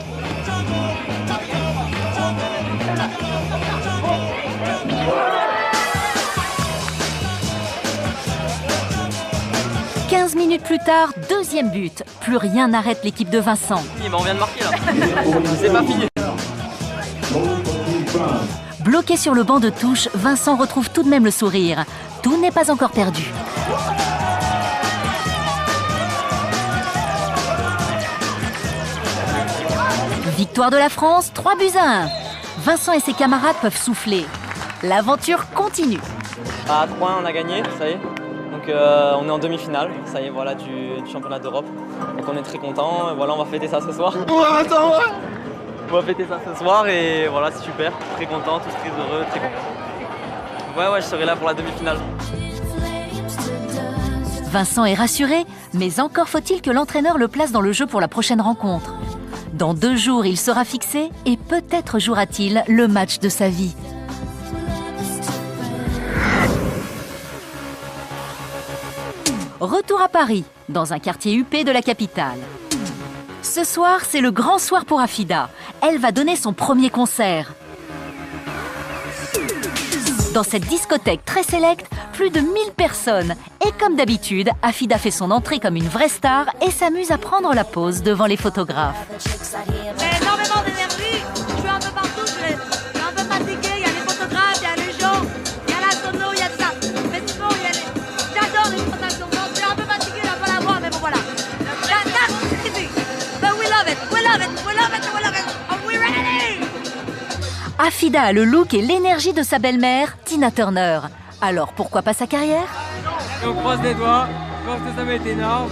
15 minutes plus tard, deuxième but. Plus rien n'arrête l'équipe de Vincent. On vient de marquer là. C'est pas fini. Bloqué sur le banc de touche, Vincent retrouve tout de même le sourire. Tout n'est pas encore perdu. Victoire de la France, 3-1. Vincent et ses camarades peuvent souffler. L'aventure continue. À 3-1, on a gagné, ça y est. Donc on est en demi-finale, ça y est, voilà, du championnat d'Europe. Donc on est très contents, voilà, on va fêter ça ce soir. On va fêter ça ce soir et voilà, c'est super. Très content, tous très heureux, très content. Ouais, je serai là pour la demi-finale. Vincent est rassuré, mais encore faut-il que l'entraîneur le place dans le jeu pour la prochaine rencontre. Dans 2 jours, il sera fixé et peut-être jouera-t-il le match de sa vie. Retour à Paris, dans un quartier huppé de la capitale. Ce soir, c'est le grand soir pour Afida. Elle va donner son premier concert. Dans cette discothèque très sélecte, plus de 1000 personnes. Et comme d'habitude, Afida fait son entrée comme une vraie star et s'amuse à prendre la pose devant les photographes. J'ai énormément d'énergie, je suis un peu partout, je suis un peu fatiguée, il y a les photographes, il y a les gens, il y a la sono, il y a tout ça. Mais sinon, il y a les... J'adore les photos, je suis un peu fatiguée, un peu la voix, mais bon voilà. That's easy. But we love it, we love it, we love it, we love it. Are we ready? Afida a le look et l'énergie de sa belle-mère, Tina Turner. Alors pourquoi pas sa carrière? On croise les doigts, je pense que ça va être énorme.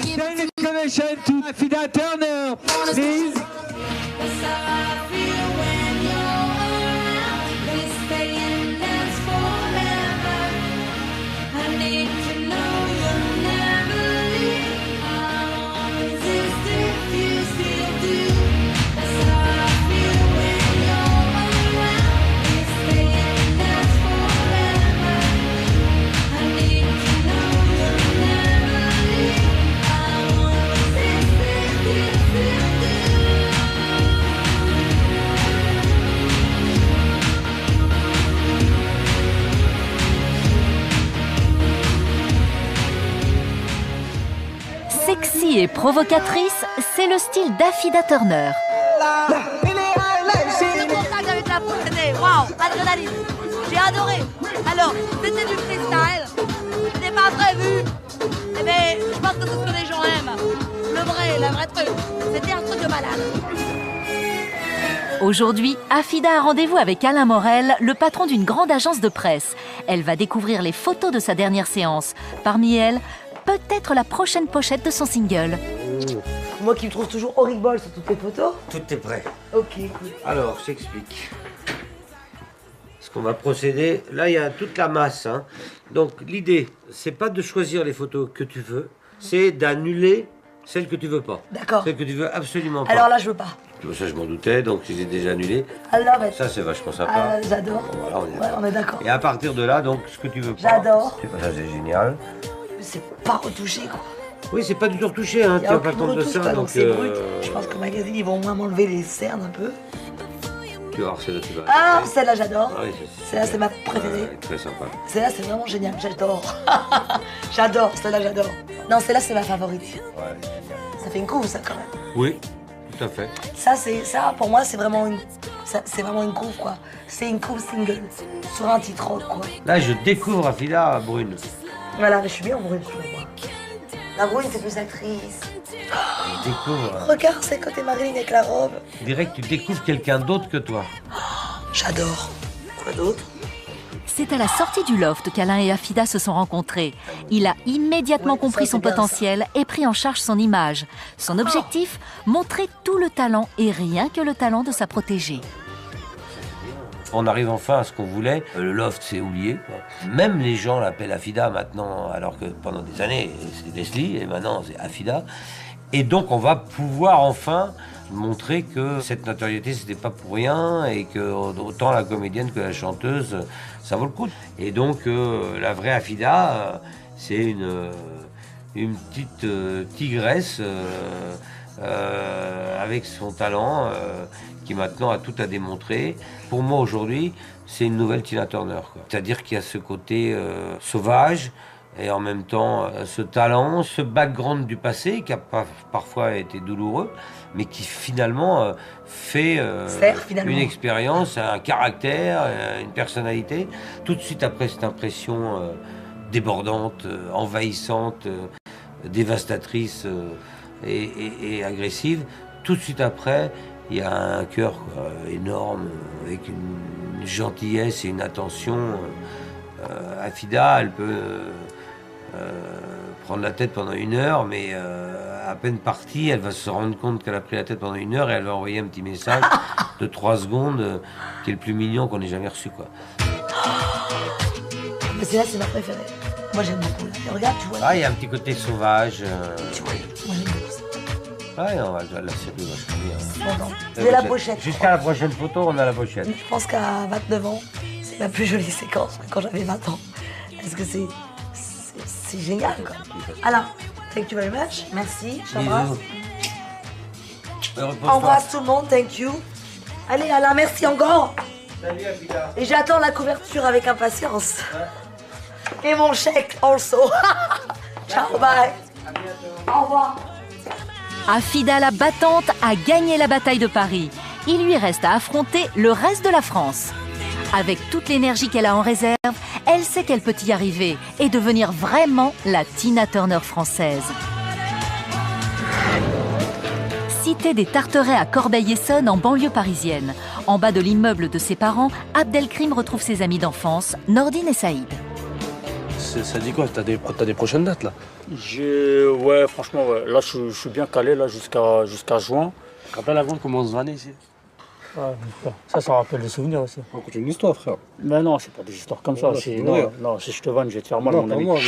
Une exclamation to Afida Turner, please. Sexy et provocatrice, c'est le style d'Afida Turner. C'est pour ça qu'avec la pause, c'était waouh, adrénaline. J'ai adoré. Alors, c'était du freestyle. C'était pas prévu. Mais je pense que c'est ce que les gens aiment. La vraie truc. C'était un truc de malade. Aujourd'hui, Afida a rendez-vous avec Alain Morel, le patron d'une grande agence de presse. Elle va découvrir les photos de sa dernière séance. Parmi elles, peut-être la prochaine pochette de son single. Moi qui me trouve toujours horrible sur toutes les photos. Tout est prêt. Ok, cool. Alors, je t'explique. Ce qu'on va procéder, là il y a toute la masse. Hein. Donc l'idée, c'est pas de choisir les photos que tu veux, c'est d'annuler celles que tu veux pas. D'accord. Celles que tu veux absolument pas. Alors là, je veux pas. Ça, je m'en doutais, donc je les ai déjà annulées. I love it. Ça, c'est vachement sympa. J'adore. Voilà, on est d'accord. Et à partir de là, donc, ce que tu veux pas. J'adore. Ça, c'est génial. C'est pas retouché, quoi. Oui, c'est pas du tout retouché, hein. Tu vas pas compte de ça. Donc c'est brut. Je pense que le magazine, ils vont au moins m'enlever les cernes un peu. Tu vas voir, celle-là, tu vas. Ah, celle-là, j'adore. Ah, oui, celle-là, c'est ma préférée. Ouais, très sympa. Celle-là, c'est vraiment génial. J'adore. J'adore, celle-là, j'adore. Non, celle-là, c'est ma favorite. Ouais. Ça fait une couve, ça, quand même. Oui, tout à fait. Ça, pour moi, c'est vraiment une... C'est vraiment une couve, quoi. C'est une couve single. Sur un titre rock, quoi. Là, je découvre Afida brune. Voilà, je suis bien en brune, je crois. La brune, c'est plus actrice. Je découvre. Regarde, c'est côté Marilyn avec la robe. Je dirais que tu découvres quelqu'un d'autre que toi. J'adore. Quoi d'autre? C'est à la sortie du loft qu'Alain et Afida se sont rencontrés. Il a immédiatement compris son potentiel et pris en charge son image. Son objectif, montrer tout le talent et rien que le talent de sa protégée. On arrive enfin à ce qu'on voulait. Le loft, c'est oublié, quoi. Même les gens l'appellent Afida maintenant, alors que pendant des années, c'est Leslie, et maintenant, c'est Afida. Et donc, on va pouvoir enfin montrer que cette notoriété, c'était pas pour rien, et que autant la comédienne que la chanteuse, ça vaut le coup. Et donc, la vraie Afida, c'est une petite tigresse avec son talent, qui maintenant a tout à démontrer. Pour moi aujourd'hui, c'est une nouvelle Tina Turner. C'est-à-dire qu'il y a ce côté sauvage, et en même temps ce talent, ce background du passé qui a parfois été douloureux, mais qui finalement fait une expérience, un caractère, une personnalité. Tout de suite après cette impression débordante, envahissante, dévastatrice et agressive, tout de suite après, il y a un cœur énorme, avec une gentillesse et une attention. Afida, elle peut prendre la tête pendant 1 heure, mais à peine partie, elle va se rendre compte qu'elle a pris la tête pendant 1 heure et elle va envoyer un petit message de 3 secondes qui est le plus mignon qu'on ait jamais reçu, quoi. Mais c'est là, c'est ma préférée. Moi, j'aime beaucoup. Là. Regarde, tu vois. Ah, il y a un petit côté sauvage. Tu vois, moi, j'aime beaucoup ça. Ouais, on va la série vachement bien. J'ai la pochette. Jusqu'à la prochaine photo, on a la pochette. Je pense qu'à 29 ans, c'est la plus jolie séquence quand j'avais 20 ans. Parce que c'est génial, quoi. Alain, thank you very much. Merci, je t'embrasse. Embrasse tout le monde, thank you. Allez, Alain, merci encore. Salut, Afida. Et j'attends la couverture avec impatience. Et mon chèque, also. Ciao, bye. Au revoir. Afida la battante a gagné la bataille de Paris. Il lui reste à affronter le reste de la France. Avec toute l'énergie qu'elle a en réserve, elle sait qu'elle peut y arriver et devenir vraiment la Tina Turner française. Cité des Tarterets à Corbeil-Essonnes, en banlieue parisienne. En bas de l'immeuble de ses parents, Abdelkrim retrouve ses amis d'enfance, Nordine et Saïd. Ça dit quoi? T'as des prochaines dates là? Ouais, franchement, ouais. Là je suis bien calé là jusqu'à juin. Tu te rappelles avant comment on se vannait ici? Ça rappelle des souvenirs aussi. Raconte une histoire, frère. Mais non, c'est pas des histoires comme ça. Non, si je te vanne, je vais te faire mal, mon ami. Moi,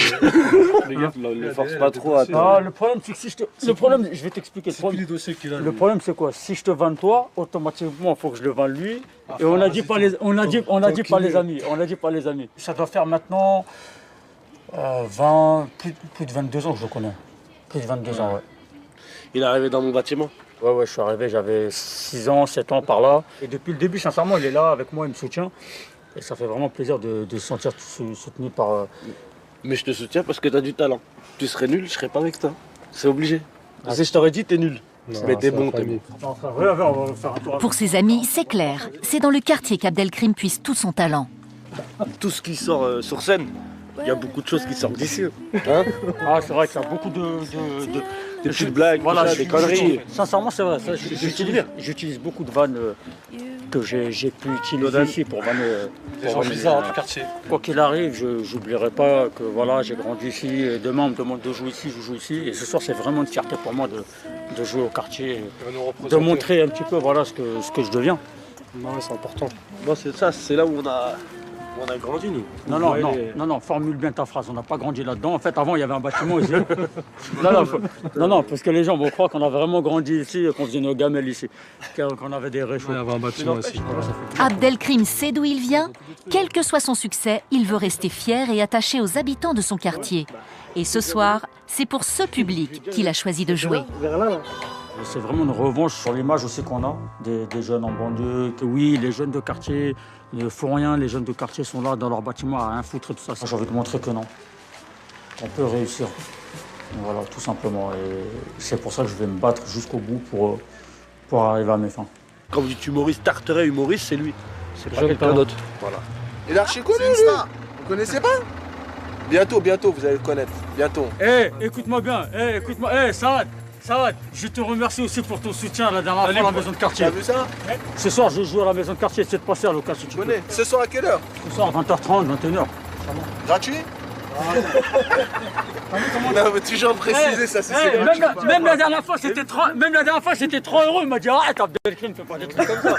les gars, ne force pas trop à Non, le problème, c'est que si je te... Le problème, je vais t'expliquer. Le problème, c'est quoi? Si je te vanne toi, automatiquement, il faut que je le vanne lui. Et on n'a dit pas les amis. On n'a dit pas les amis. Ça doit faire maintenant plus de 22 ans que je le connais. Plus de 22 ans, ouais. Il est arrivé dans mon bâtiment? Ouais, je suis arrivé, j'avais 6 ans, 7 ans par là. Et depuis le début, sincèrement, il est là avec moi, il me soutient. Et ça fait vraiment plaisir de se sentir soutenu par... Mais je te soutiens parce que tu as du talent. Tu serais nul, je serais pas avec toi. C'est obligé. Si je t'aurais dit, t'es nul. Mais t'es bon, t'es bon. Pour ses amis, c'est clair. C'est dans le quartier qu'Abdelkrim puise tout son talent. Tout ce qui sort sur scène, il y a beaucoup de choses qui sortent d'ici. Hein? Ah, c'est vrai qu'il y a beaucoup de des petites blagues, voilà, ça, des conneries. Sincèrement, c'est vrai. J'utilise beaucoup de vannes que j'ai pu utiliser ici pour vanner. Des gens bizarres du quartier. Quoi qu'il arrive, je n'oublierai pas que voilà, j'ai grandi ici. Et demain, on me demande de jouer ici, je joue ici. Et ce soir, c'est vraiment une fierté pour moi de jouer au quartier, de montrer un petit peu voilà, ce que je deviens. Ouais, c'est important. Bon, c'est ça, c'est là où on a grandi, nous. Non, formule bien ta phrase. On n'a pas grandi là-dedans. En fait, avant, il y avait un bâtiment ici. non, parce que les gens vont croire qu'on a vraiment grandi ici, qu'on faisait nos gamelles ici, qu'on avait des réchauds. Il y avait un bâtiment ici. Abdelkrim sait d'où il vient. Quel que soit son succès, il veut rester fier et attaché aux habitants de son quartier. Et ce soir, c'est pour ce public qu'il a choisi de jouer. C'est vraiment une revanche sur l'image aussi qu'on a des jeunes en banlieue. Que oui, les jeunes de quartier ne font rien, les jeunes de quartier sont là dans leur bâtiment à rien foutre et tout ça. J'ai envie de montrer que non. On peut réussir. Voilà, tout simplement. Et c'est pour ça que je vais me battre jusqu'au bout pour arriver à mes fins. Quand vous dites humoriste, Tarteret humoriste, c'est lui. C'est pas quelqu'un d'autre. Voilà. Il est archi connu, lui. Vous connaissez pas? Bientôt, vous allez le connaître. Bientôt. Écoute-moi bien. Écoute-moi. Saad, je te remercie aussi pour ton soutien la dernière fois à la maison de quartier. T'as vu ça? Ce soir, je joue à la maison de quartier. Essaie de passer à l'occasion. Tu connais? Ce soir à quelle heure? Ce soir, 20h30, 21h. Gratuit? Non, mais toujours préciser ça, c'est gratuit. Même la dernière fois, c'était 3 €. Il m'a dit arrête, Abdelkrim, fais pas des trucs comme ça.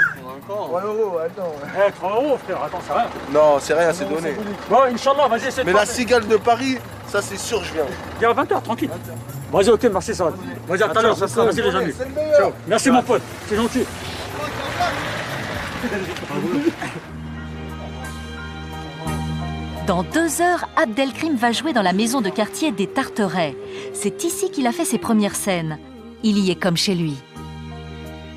3 €, attends. 3 €, frère, attends, c'est rien. Non, c'est rien, c'est donné. Bon, Inch'Allah, vas-y, essaie de Mais la cigale de Paris, ça c'est sûr, je viens. Il y a 20h, tranquille. Vas-y, ok, merci, Saad. Vas-y, à tout à l'heure. Merci, les amis. Ciao. Merci, mon pote, c'est gentil. Dans 2 heures, Abdelkrim va jouer dans la maison de quartier des Tarterets. C'est ici qu'il a fait ses premières scènes. Il y est comme chez lui.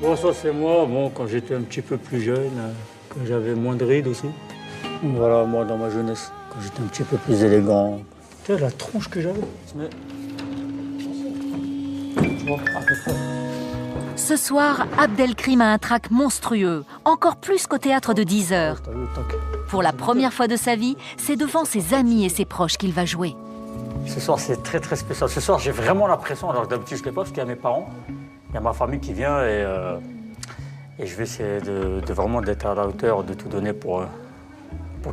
Bon, ça c'est moi, quand j'étais un petit peu plus jeune, quand j'avais moins de rides aussi. Voilà, moi dans ma jeunesse, quand j'étais un petit peu plus élégant, Putain, la tronche que j'avais. Bon, à peu près. Ce soir, Abdelkrim a un trac monstrueux, encore plus qu'au théâtre de 10 heures. Pour la première fois de sa vie, c'est devant ses amis et ses proches qu'il va jouer. Ce soir, c'est très très spécial. Ce soir, j'ai vraiment l'impression, alors d'habitude je ne l'ai pas parce qu'il y a mes parents, il y a ma famille qui vient et je vais essayer de vraiment d'être à la hauteur, de tout donner pour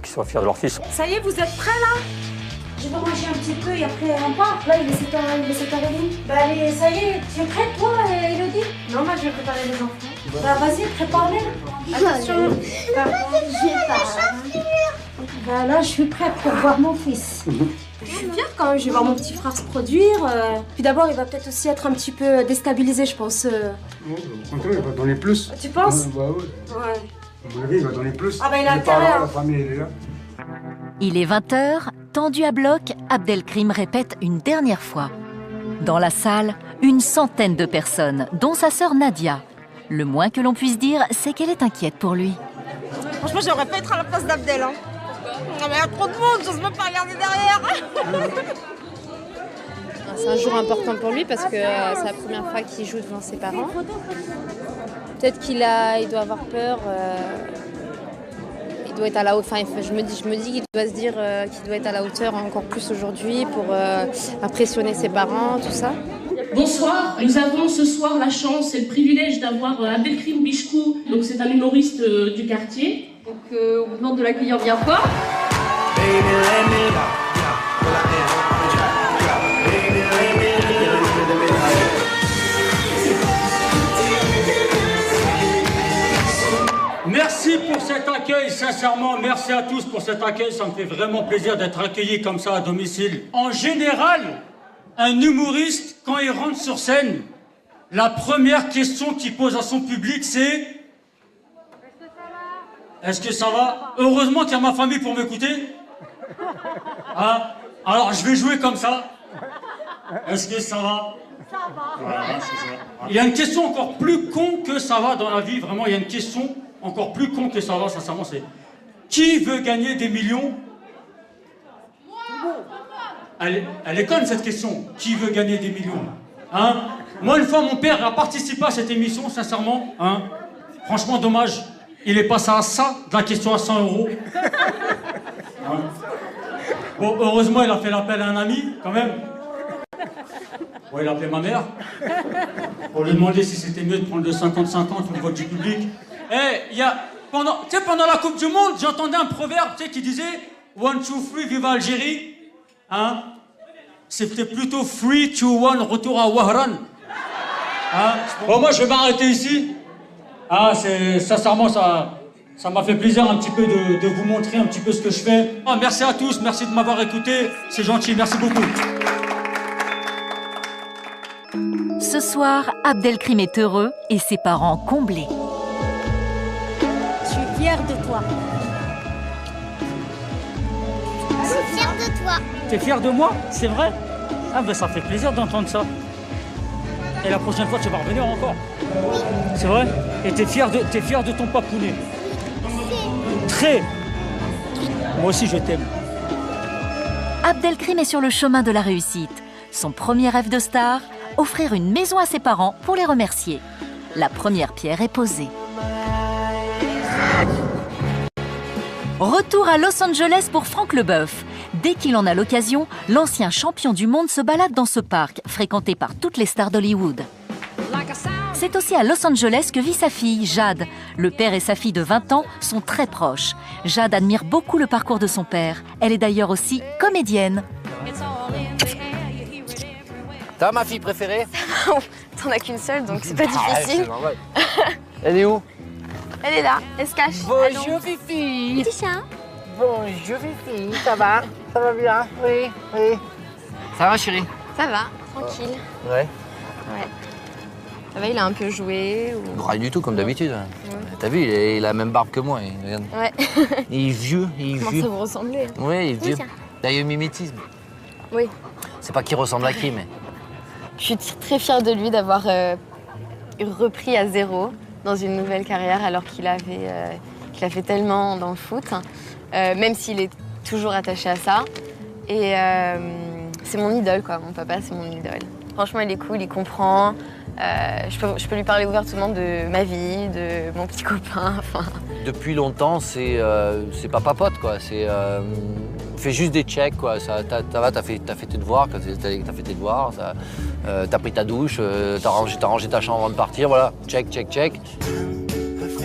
qu'ils soient fiers de leur fils. Ça y est, vous êtes prêts là? Je vais manger un petit peu et après on part. Là, il est 7h30. Bah allez, ça y est, tu es prête toi, Elodie? Non, moi je vais préparer les enfants. Bah vas-y, prépare-les. Attention. J'ai pas. Bah là, je suis prête pour voir mon fils. Je suis fière quand même, je vais voir mon petit frère se produire. Puis d'abord, il va peut-être aussi être un petit peu déstabilisé, je pense. Il va donner plus. Tu penses? Bah ouais. Ouais. À mon avis, il va donner plus. Ah bah il a Les intérêt. parents, la famille, elle est là. Il est 20h, tendu à bloc, Abdelkrim répète une dernière fois. Dans la salle, une centaine de personnes, dont sa sœur Nadia. Le moins que l'on puisse dire, c'est qu'elle est inquiète pour lui. Franchement, j'aimerais pas être à la place d'Abdel. Hein. Non mais il y a trop de monde, j'ose même pas regarder derrière. C'est un jour important pour lui parce que c'est la première fois qu'il joue devant ses parents. Peut-être qu'il doit avoir peur. Il doit être à la hauteur. Enfin, je me dis qu'il doit se dire qu'il doit être à la hauteur encore plus aujourd'hui pour impressionner ses parents, tout ça. Bonsoir, nous avons ce soir la chance et le privilège d'avoir Abdelkrim Bichkou, donc c'est un humoriste du quartier. Donc on vous demande de l'accueillir bien fort. Merci pour cet accueil, sincèrement, merci à tous pour cet accueil, ça me fait vraiment plaisir d'être accueilli comme ça à domicile. En général, un humoriste, quand il rentre sur scène, la première question qu'il pose à son public, c'est « Est-ce que ça va ?» Heureusement qu'il y a ma famille pour m'écouter. Hein? Alors, je vais jouer comme ça. Est-ce que ça va? Voilà, c'est ça. Il y a une question encore plus con que ça va dans la vie, vraiment, il y a une question encore plus con que ça va, sincèrement, c'est « Qui veut gagner des millions ?» Elle est conne cette question. Qui veut gagner des millions? Hein? Moi, une fois, mon père a participé à cette émission, sincèrement. Hein? Franchement, dommage. Il est passé à ça, de la question à 100 €. Hein? Bon, heureusement, il a fait l'appel à un ami, quand même. Bon, il a appelé ma mère. Pour lui demander si c'était mieux de prendre le 50-50 au niveau du public. Eh, pendant la Coupe du Monde, j'entendais un proverbe qui disait « 1, 2, 3, vive Algérie ». Hein? C'était plutôt 3, 2, 1, retour à Wahran. Hein? Bon, moi, je vais m'arrêter ici. Ah, sincèrement, ça m'a fait plaisir un petit peu de vous montrer un petit peu ce que je fais. Oh, merci à tous, merci de m'avoir écouté. C'est gentil, merci beaucoup. Ce soir, Abdelkrim est heureux et ses parents comblés. Je suis fière de toi. Je suis fière de toi. T'es fier de moi? C'est vrai? Ah ben ça fait plaisir d'entendre ça. Et la prochaine fois tu vas revenir encore? C'est vrai? Et t'es fier de ton papounet? Très. Moi aussi je t'aime. Abdelkrim est sur le chemin de la réussite. Son premier rêve de star, offrir une maison à ses parents pour les remercier. La première pierre est posée. Retour à Los Angeles pour Franck Leboeuf. Dès qu'il en a l'occasion, l'ancien champion du monde se balade dans ce parc, fréquenté par toutes les stars d'Hollywood. C'est aussi à Los Angeles que vit sa fille, Jade. Le père et sa fille de 20 ans sont très proches. Jade admire beaucoup le parcours de son père. Elle est d'ailleurs aussi comédienne. T'as ma fille préférée? T'en as qu'une seule, donc c'est pas difficile. Elle est où? Elle est là, elle se cache. Bonjour Fifi. Petit chat. Bonjour Fifi, ça va? Ça va bien? Oui, oui. Ça va chérie? Ça va, tranquille. Ouais. Ouais. Ça va, il a un peu joué ou... Rien du tout, comme d'habitude. T'as vu, il a la même barbe que moi. Regarde. Ouais. Il est vieux, il est Comment vieux. ça vous ressemblez? Oui, il est vieux. Là, il y a eu mimétisme. Oui. C'est pas qui ressemble à qui, mais... Je suis très fière de lui d'avoir repris à zéro dans une nouvelle carrière alors qu'il a fait tellement dans le foot, même s'il est toujours attaché à ça. Et c'est mon idole, quoi. Mon papa, c'est mon idole. Franchement, il est cool, il comprend. Je peux lui parler ouvertement de ma vie, de mon petit copain. Enfin. Depuis longtemps, c'est pas papote, quoi. C'est fais juste des checks, quoi. T'as fait tes devoirs, t'as fait tes devoirs, t'as pris ta douche, t'as rangé ta chambre avant de partir, voilà. Check, check, check.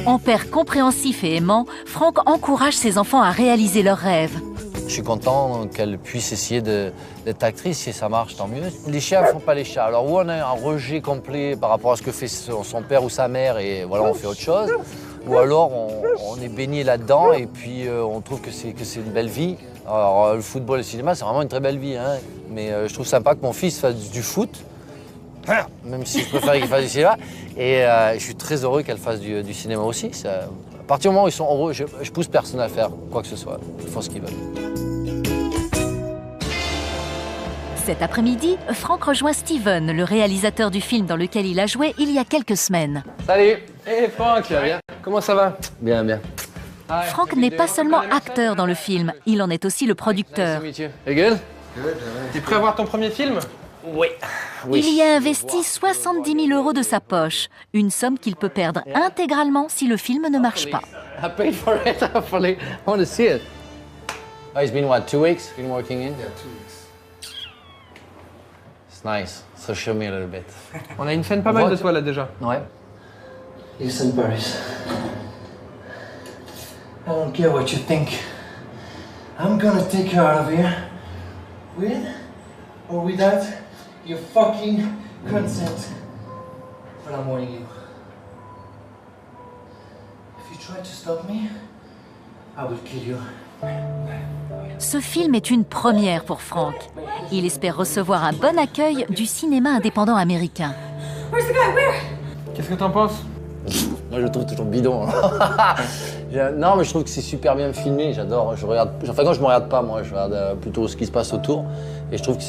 En père compréhensif et aimant, Franck encourage ses enfants à réaliser leurs rêves. Je suis content qu'elle puisse essayer d'être actrice, si ça marche, tant mieux. Les chiens ne font pas les chats. Alors, où on a un rejet complet par rapport à ce que fait son père ou sa mère, et voilà, on fait autre chose. Ou alors, on est baigné là-dedans, et puis on trouve que c'est une belle vie. Alors, le football et le cinéma, c'est vraiment une très belle vie, hein. Mais je trouve sympa que mon fils fasse du foot, même si je préfère qu'il fasse du cinéma. Et je suis très heureux qu'elle fasse du cinéma aussi. À partir du moment où ils sont heureux, je pousse personne à faire quoi que ce soit. Ils font ce qu'ils veulent. Cet après-midi, Franck rejoint Steven, le réalisateur du film dans lequel il a joué il y a quelques semaines. Salut. Hey Franck, tu vas bien? Comment ça va? Bien, bien. Franck n'est pas seulement acteur dans le film, il en est aussi le producteur. Hey, good? T'es prêt à voir ton premier film? Oui. Il y a investi 70 000 € de sa poche, une somme qu'il peut perdre intégralement si le film ne marche pas. I paid for it, hopefully. I want to see it. Oh, it's been what, 2 weeks? Been working in? Yeah, 2 weeks. It's nice. So show me a little bit. On a une scène pas mal de toi là déjà. Ouais. Listen, Paris. I don't care what you think. I'm gonna take you out of here. With or without your fucking consent. But I'm warning you. If you try to stop me, I will kill you. Ce film est une première pour Franck. Il espère recevoir un bon accueil du cinéma indépendant américain. Qu'est-ce que t'en penses? Moi, je le trouve toujours bidon. Non, mais je trouve que c'est super bien filmé. J'adore. Je regarde. Enfin, quand je me regarde pas, moi, je regarde plutôt ce qui se passe autour. Et je trouve que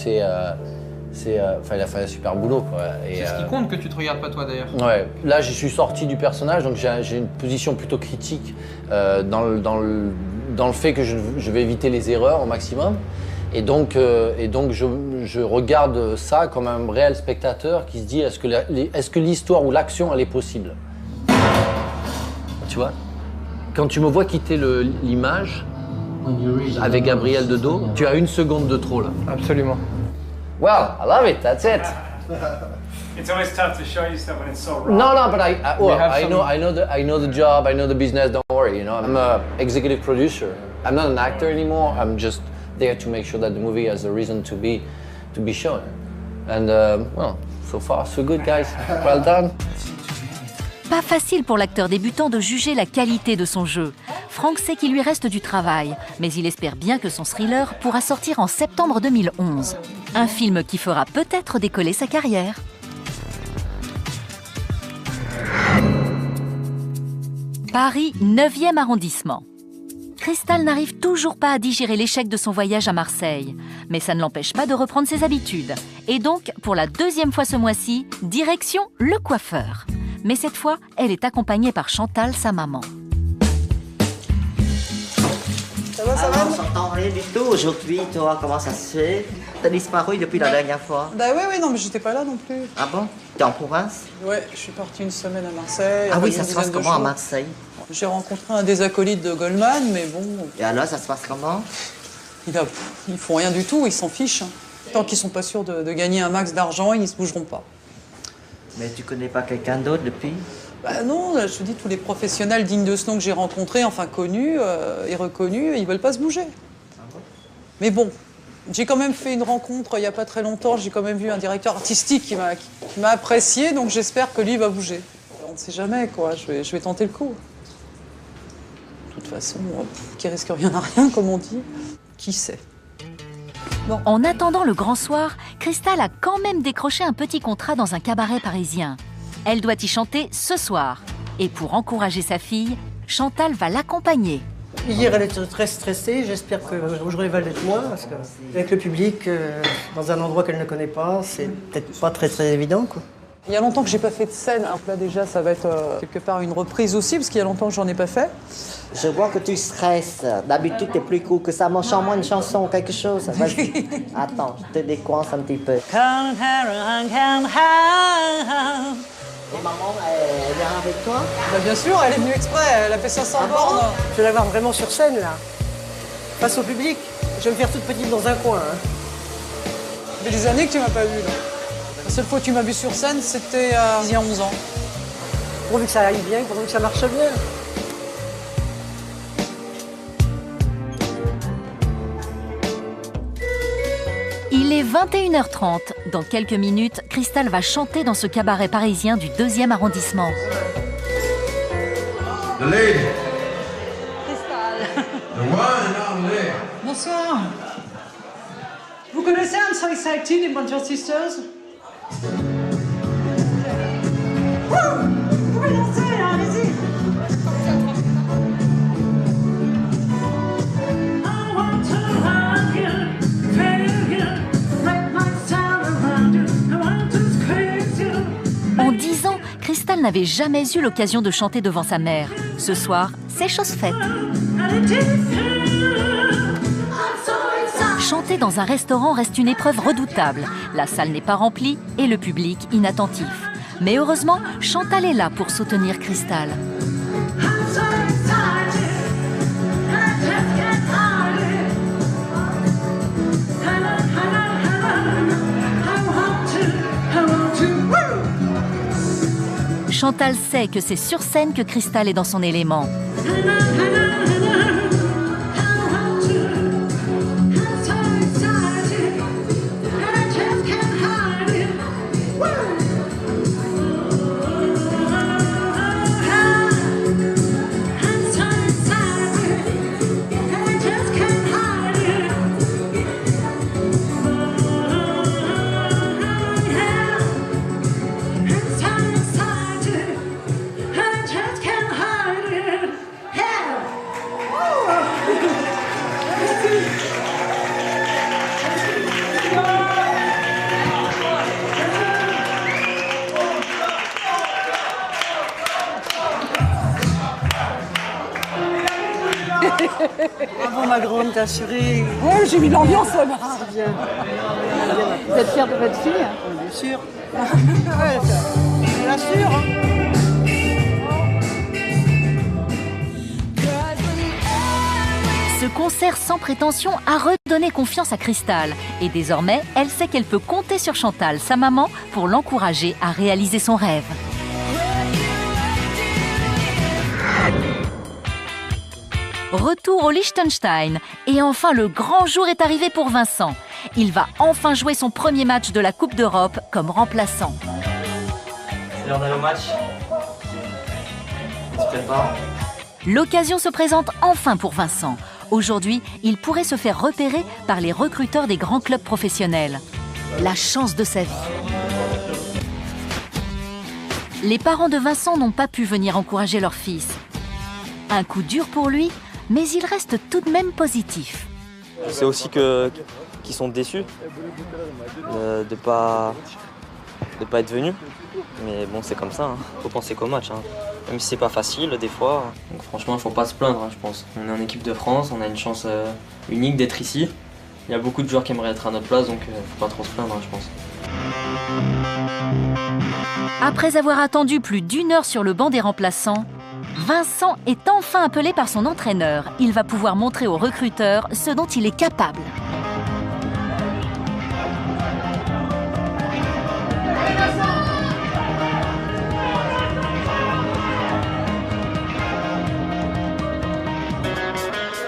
il a fait un super boulot, quoi. C'est ce qui compte que tu te regardes pas toi, d'ailleurs. Ouais. Là, je suis sorti du personnage, donc j'ai une position plutôt critique dans le fait que je vais éviter les erreurs au maximum. Et donc je regarde ça comme un réel spectateur qui se dit est-ce que l'histoire ou l'action elle est possible? Tu vois? Quand tu me vois quitter l'image avec Gabriel de dos, tu as 1 seconde de trop là. Absolument. Well, I love it. That's it. It's always tough to show you stuff when it's so raw. No, but I know the job, I know the business. Don't worry, you know. I'm an executive producer. I'm not an actor anymore. I'm just there to make sure that the movie has a reason to be shown. And well, so far so good, guys. Well done. Pas facile pour l'acteur débutant de juger la qualité de son jeu. Franck sait qu'il lui reste du travail, mais il espère bien que son thriller pourra sortir en septembre 2011. Un film qui fera peut-être décoller sa carrière. Paris, 9e arrondissement. Cristal n'arrive toujours pas à digérer l'échec de son voyage à Marseille. Mais ça ne l'empêche pas de reprendre ses habitudes. Et donc, pour la 2e fois ce mois-ci, direction le coiffeur. Mais cette fois, elle est accompagnée par Chantal, sa maman. Ça va? On s'entend rien du tout aujourd'hui, toi, comment ça se fait? T'as disparu depuis la dernière fois? Bah oui, non, mais j'étais pas là non plus. Ah bon? T'es en province? Ouais, je suis partie 1 semaine à Marseille. Ah oui, ça se passe comment à Marseille? J'ai rencontré un des acolytes de Goldman, mais bon... Et alors, ça se passe comment? Ils font rien du tout, ils s'en fichent. Tant qu'ils sont pas sûrs de gagner un max d'argent, ils ne se bougeront pas. Mais tu connais pas quelqu'un d'autre depuis? Bah non, je te dis, tous les professionnels dignes de ce nom que j'ai rencontrés, enfin connus et reconnus, ils veulent pas se bouger. Ah bon? Mais bon, j'ai quand même fait une rencontre il y a pas très longtemps, j'ai quand même vu un directeur artistique qui m'a apprécié, donc j'espère que lui va bouger. On ne sait jamais, quoi, je vais tenter le coup. De toute façon, qui risque rien à rien, comme on dit, qui sait? Bon. En attendant le grand soir, Cristal a quand même décroché un petit contrat dans un cabaret parisien. Elle doit y chanter ce soir. Et pour encourager sa fille, Chantal va l'accompagner. Hier, elle était très stressée. J'espère qu'aujourd'hui, elle va l'être moins. Parce qu'avec le public, dans un endroit qu'elle ne connaît pas, c'est peut-être pas très évident, quoi. Il y a longtemps que j'ai pas fait de scène, alors là déjà ça va être quelque part une reprise aussi, parce qu'il y a longtemps que j'en ai pas fait. Je vois que tu stresses. D'habitude, t'es plus cool que ça. Chante-moi une chanson ou quelque chose. Vas-y. Attends, je te décoince un petit peu. Et maman, elle vient avec toi? Bah bien sûr, elle est venue exprès, elle a fait 500 bornes. Je vais la voir vraiment sur scène, là. Face au public. Je vais me faire toute petite dans un coin. Hein. Ça fait des années que tu m'as pas vu, là. La seule fois que tu m'as vu sur scène, c'était il y a 11 ans. Pourvu que ça aille bien, pourvu que ça marche bien. Il est 21h30. Dans quelques minutes, Cristal va chanter dans ce cabaret parisien du 2e arrondissement. The lady. Cristal. The one and only. Bonsoir. Vous connaissez I'm So Excited des Bunch of Sisters? Vous pouvez danser, allez-y. En 10 ans, Cristal n'avait jamais eu l'occasion de chanter devant sa mère. Ce soir, c'est chose faite. Chanter dans un restaurant reste une épreuve redoutable. La salle n'est pas remplie et le public inattentif. Mais heureusement, Chantal est là pour soutenir Cristal. Chantal sait que c'est sur scène que Cristal est dans son élément. Bravo ma grande, t'as assuré. Ouais, j'ai mis l'ambiance là. C'est bien. Vous êtes fière de votre fille? Bien sûr. Ouais, je l'assure. Hein. Ce concert sans prétention a redonné confiance à Cristal. Et désormais, elle sait qu'elle peut compter sur Chantal, sa maman, pour l'encourager à réaliser son rêve. Retour au Liechtenstein. Et enfin, le grand jour est arrivé pour Vincent. Il va enfin jouer son premier match de la Coupe d'Europe comme remplaçant. C'est l'heure d'aller au match. Tu te prépares? L'occasion se présente enfin pour Vincent. Aujourd'hui, il pourrait se faire repérer par les recruteurs des grands clubs professionnels. La chance de sa vie. Les parents de Vincent n'ont pas pu venir encourager leur fils. Un coup dur pour lui, mais il reste tout de même positif. C'est aussi qu'ils sont déçus de pas être venus. Mais bon, c'est comme ça, hein. Faut penser qu'au match, hein. Même si c'est pas facile des fois. Donc franchement, il faut pas se plaindre, hein, je pense. On est en équipe de France, on a une chance unique d'être ici. Il y a beaucoup de joueurs qui aimeraient être à notre place, donc faut pas trop se plaindre, hein, je pense. Après avoir attendu plus d'1 heure sur le banc des remplaçants, Vincent est enfin appelé par son entraîneur. Il va pouvoir montrer aux recruteurs ce dont il est capable.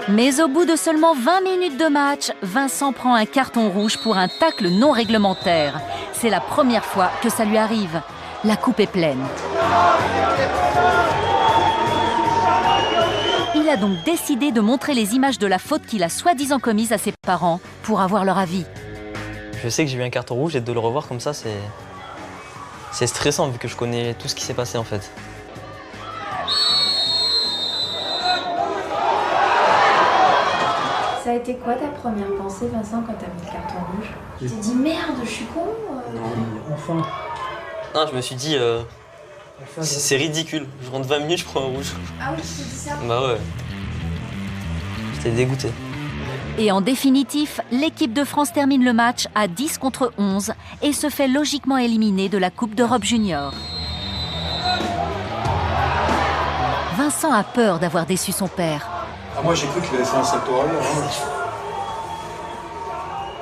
Mais au bout de seulement 20 minutes de match, Vincent prend un carton rouge pour un tacle non réglementaire. C'est la première fois que ça lui arrive. La coupe est pleine. Il a donc décidé de montrer les images de la faute qu'il a soi-disant commise à ses parents pour avoir leur avis. Je sais que j'ai eu un carton rouge et de le revoir comme ça, c'est stressant vu que je connais tout ce qui s'est passé en fait. Ça a été quoi ta première pensée, Vincent, quand t'as mis le carton rouge? Tu t'es dit merde, je suis con Non, mais enfin. Non, je me suis dit, c'est ridicule. Je rentre 20 minutes, je prends un rouge. Ah oui, tu t'es dit ça? Bah ouais. J'étais dégoûté. Et en définitif, l'équipe de France termine le match à 10 contre 11 et se fait logiquement éliminer de la Coupe d'Europe Junior. Vincent a peur d'avoir déçu son père. Ah, moi j'ai cru qu'il avait fait un salto arrière.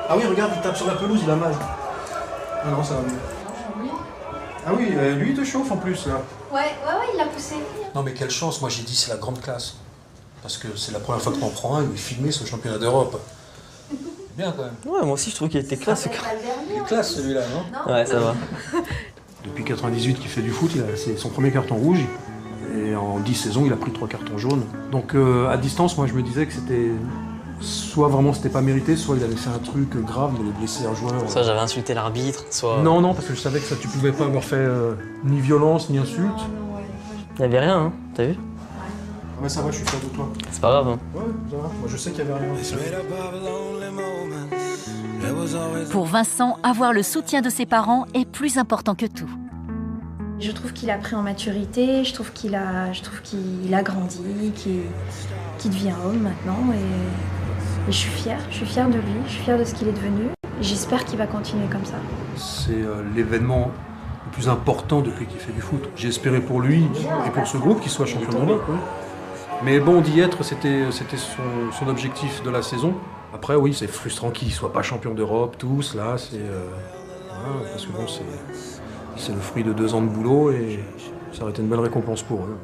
Ah oui, regarde, il tape sur la pelouse, il a mal. Ah non, ça va mieux. Ah oui, lui il te chauffe en plus là. Ouais, il l'a poussé. Non mais quelle chance, moi j'ai dit c'est la grande classe. Parce que c'est la première fois que m'en prend un, il est filmé ce championnat d'Europe. Bien quand même. Ouais, moi aussi je trouve qu'il était classe. Il est classe celui-là, non? Ouais, ça va. Depuis 98 qu'il fait du foot, c'est son premier carton rouge. Et en 10 saisons, il a pris 3 cartons jaunes. Donc à distance, moi je me disais que c'était soit vraiment c'était pas mérité, soit il avait fait un truc grave, il avait blessé un joueur. Soit j'avais insulté l'arbitre, soit... Non, parce que je savais que ça, tu pouvais pas avoir fait ni violence, ni insulte. Il y avait rien, hein, t'as vu? Ouais, ça va, je suis fier de toi. C'est pas grave, hein. Ouais, ça va. Moi, je sais qu'il y avait rien. Pour Vincent, avoir le soutien de ses parents est plus important que tout. Je trouve qu'il a pris en maturité, je trouve qu'il a grandi, qu'il devient homme maintenant et je suis fière de lui, je suis fière de ce qu'il est devenu. J'espère qu'il va continuer comme ça. C'est l'événement le plus important depuis qu'il fait du foot. J'ai espéré pour lui et pour ce groupe qu'il soit champion d'Europe. Ouais. Mais bon, d'y être, c'était son objectif de la saison. Après, oui, c'est frustrant qu'il ne soit pas champion d'Europe, tous, là, c'est... voilà, parce que bon, c'est le fruit de 2 ans de boulot et ça aurait été une belle récompense pour eux.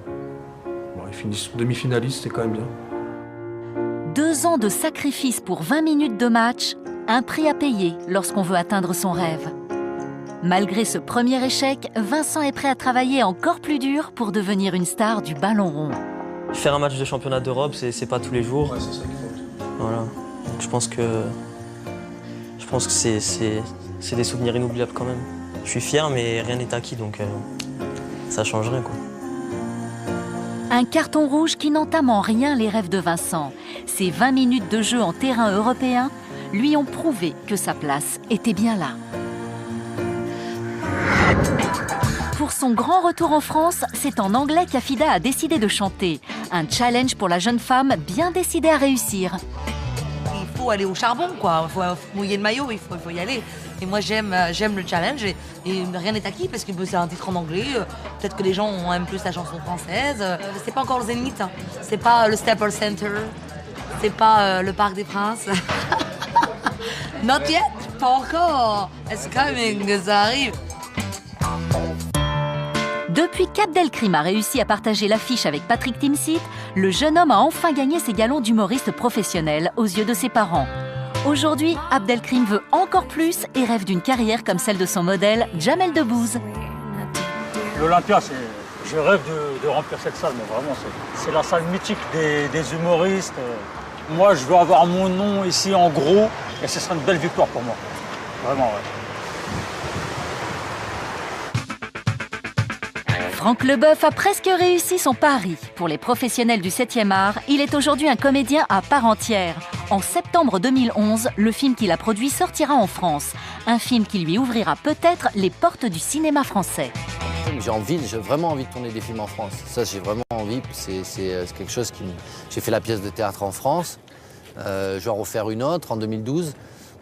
Bon, ils finissent demi-finalistes, c'est quand même bien. 2 ans de sacrifice pour 20 minutes de match, un prix à payer lorsqu'on veut atteindre son rêve. Malgré ce premier échec, Vincent est prêt à travailler encore plus dur pour devenir une star du ballon rond. Faire un match de championnat d'Europe, c'est pas tous les jours. Ouais, c'est ça qu'il faut. Voilà. Donc je pense que c'est des souvenirs inoubliables quand même. Je suis fier, mais rien n'est acquis, donc ça changerait, quoi. Un carton rouge qui n'entame en rien les rêves de Vincent. Ces 20 minutes de jeu en terrain européen lui ont prouvé que sa place était bien là. Pour son grand retour en France, c'est en anglais qu'Afida a décidé de chanter. Un challenge pour la jeune femme bien décidée à réussir. Il faut aller au charbon, quoi. Il faut mouiller le maillot, il faut y aller. Et moi, j'aime le challenge et rien n'est acquis parce que c'est un titre en anglais. Peut-être que les gens aiment plus la chanson française. C'est pas encore le Zénith, hein. C'est pas le Staples Center, c'est pas le Parc des Princes. Not yet, pas encore. It's coming, ça arrive. Depuis qu'Abdelkrim a réussi à partager l'affiche avec Patrick Timsit, le jeune homme a enfin gagné ses galons d'humoriste professionnel aux yeux de ses parents. Aujourd'hui, Abdelkrim veut encore plus et rêve d'une carrière comme celle de son modèle, Jamel Debbouze. L'Olympia, je rêve de remplir cette salle, mais vraiment, c'est la salle mythique des humoristes. Moi, je veux avoir mon nom ici en gros, et ce sera une belle victoire pour moi. Vraiment, ouais. Franck Leboeuf a presque réussi son pari. Pour les professionnels du 7e art, il est aujourd'hui un comédien à part entière. En septembre 2011, le film qu'il a produit sortira en France. Un film qui lui ouvrira peut-être les portes du cinéma français. J'ai vraiment envie de tourner des films en France. Ça, j'ai vraiment envie. C'est quelque chose qui... J'ai fait la pièce de théâtre en France. Je vais en refaire une autre en 2012.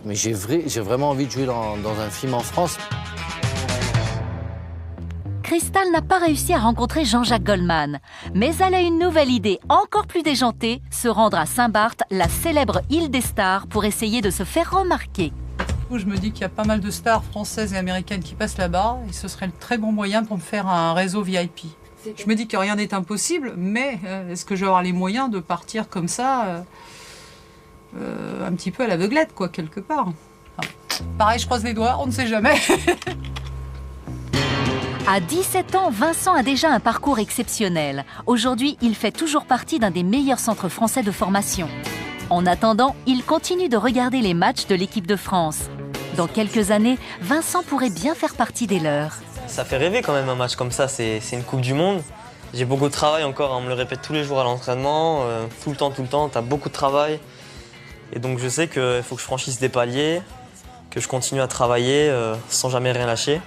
Mais j'ai vraiment envie de jouer dans un film en France. Crystal n'a pas réussi à rencontrer Jean-Jacques Goldman, mais elle a une nouvelle idée encore plus déjantée, se rendre à Saint-Barth, la célèbre île des stars, pour essayer de se faire remarquer. Je me dis qu'il y a pas mal de stars françaises et américaines qui passent là-bas et ce serait le très bon moyen pour me faire un réseau VIP. Je me dis que rien n'est impossible, mais est-ce que je vais avoir les moyens de partir comme ça, un petit peu à l'aveuglette, quoi, quelque part. Enfin, pareil, je croise les doigts, on ne sait jamais. À 17 ans, Vincent a déjà un parcours exceptionnel. Aujourd'hui, il fait toujours partie d'un des meilleurs centres français de formation. En attendant, il continue de regarder les matchs de l'équipe de France. Dans quelques années, Vincent pourrait bien faire partie des leurs. Ça fait rêver quand même un match comme ça, c'est une Coupe du Monde. J'ai beaucoup de travail encore, on me le répète tous les jours à l'entraînement, tout le temps, t'as beaucoup de travail. Et donc je sais qu'il faut que je franchisse des paliers, que je continue à travailler sans jamais rien lâcher.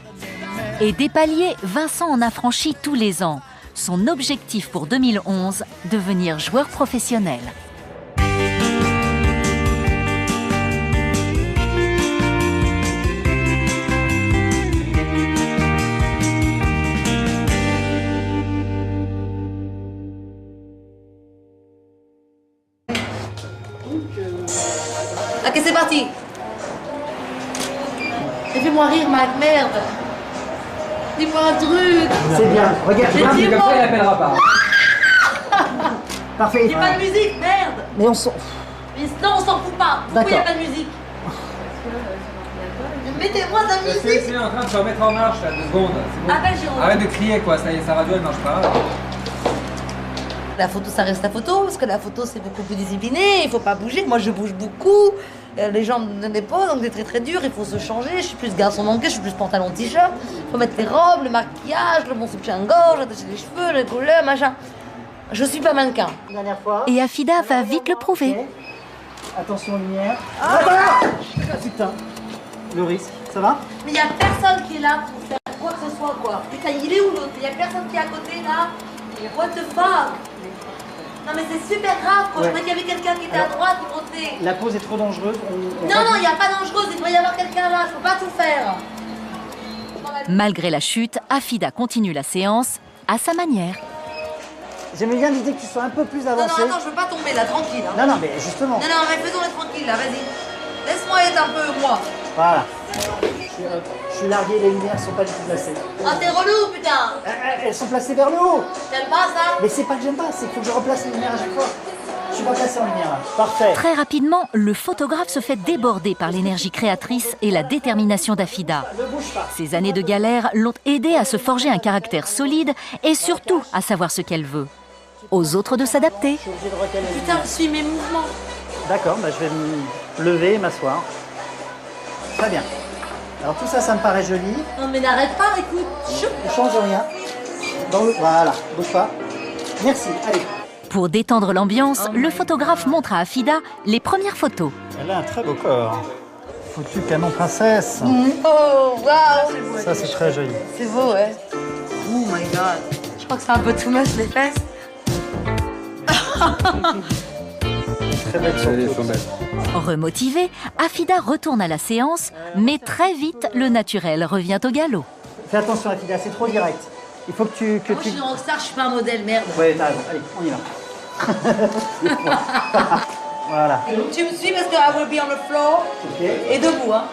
Et des paliers, Vincent en a franchi tous les ans. Son objectif pour 2011, devenir joueur professionnel. Ok, c'est parti. Fais-moi rire, Mac, merde. Dis-moi un truc. C'est bien, regarde. Dis-moi. Comme ça, il appellera pas. Parfait. Y'a pas de musique, merde. Mais on s'en... Non, on s'en fout pas. Pourquoi y'a pas de musique? Mettez-moi de la musique. C'est en train de se remettre en marche, là, 2 secondes. Bon. Appelle Jérôme. Arrête de crier, quoi. Ça y est, sa radio, elle marche pas. La photo, ça reste la photo, parce que la photo, c'est beaucoup plus discipliné, il faut pas bouger. Moi, je bouge beaucoup, les gens ne donnaient pas, donc c'est très très dur, il faut se changer. Je suis plus garçon manqué, je suis plus pantalon t-shirt. Il faut mettre les robes, le maquillage, le bon soutien-gorge, attacher les cheveux, les couleurs, machin. Je suis pas mannequin. Dernière fois. Et Afida va vite le prouver. Okay. Attention lumière. Ah voilà. Putain, le risque, ça va? Mais il y a personne qui est là pour faire quoi que ce soit, quoi. Putain, il est où l'autre? Il y a personne qui est à côté, là. What the fuck? Non mais c'est super grave, quoi. Je croyais qu'il y avait quelqu'un qui était à droite qui montait. La pause est trop dangereuse. Non, il n'y a pas dangereuse, il doit y avoir quelqu'un là, je peux pas tout faire. Malgré la chute, Afida continue la séance à sa manière. J'aimais bien l'idée que tu sois un peu plus avancé. Non, je veux pas tomber là, tranquille. Hein. Non, mais justement. Non, mais faisons-le tranquille là, vas-y. Laisse-moi être un peu moi. Voilà. Je suis largué, les lumières sont pas du tout placées. Ah, t'es relou, putain. Elles sont placées vers le haut. T'aimes pas ça? Mais c'est pas que j'aime pas, c'est qu'il faut que je replace les lumières à chaque fois. Je suis pas placé en lumière là. Parfait. Très rapidement, le photographe se fait déborder par l'énergie créatrice et la détermination d'Afida. Ces années de galère l'ont aidé à se forger un caractère solide et surtout à savoir ce qu'elle veut. Aux autres de s'adapter. Putain, suis mes mouvements. D'accord, bah je vais me lever et m'asseoir. Très bien. Alors tout ça, ça me paraît joli. Non mais n'arrête pas, écoute. Ne change rien. Voilà, bouge pas. Merci, allez. Pour détendre l'ambiance, le photographe montre à Afida les premières photos. Elle a un très beau corps. Foutu canon princesse. Oh, waouh. Ça, c'est très joli. C'est beau, ouais. Oh my god. Je crois que c'est un peu too much les fesses. Très belle surtout. Remotivée, Afida retourne à la séance, mais très vite, le naturel revient au galop. Fais attention, Afida, c'est trop direct. Il faut que tu... Moi, je suis une rockstar, je suis pas un modèle, merde. Ouais, t'as raison. Allez, on y va. Voilà. Tu me suis parce que I will be on the floor. Et debout, hein.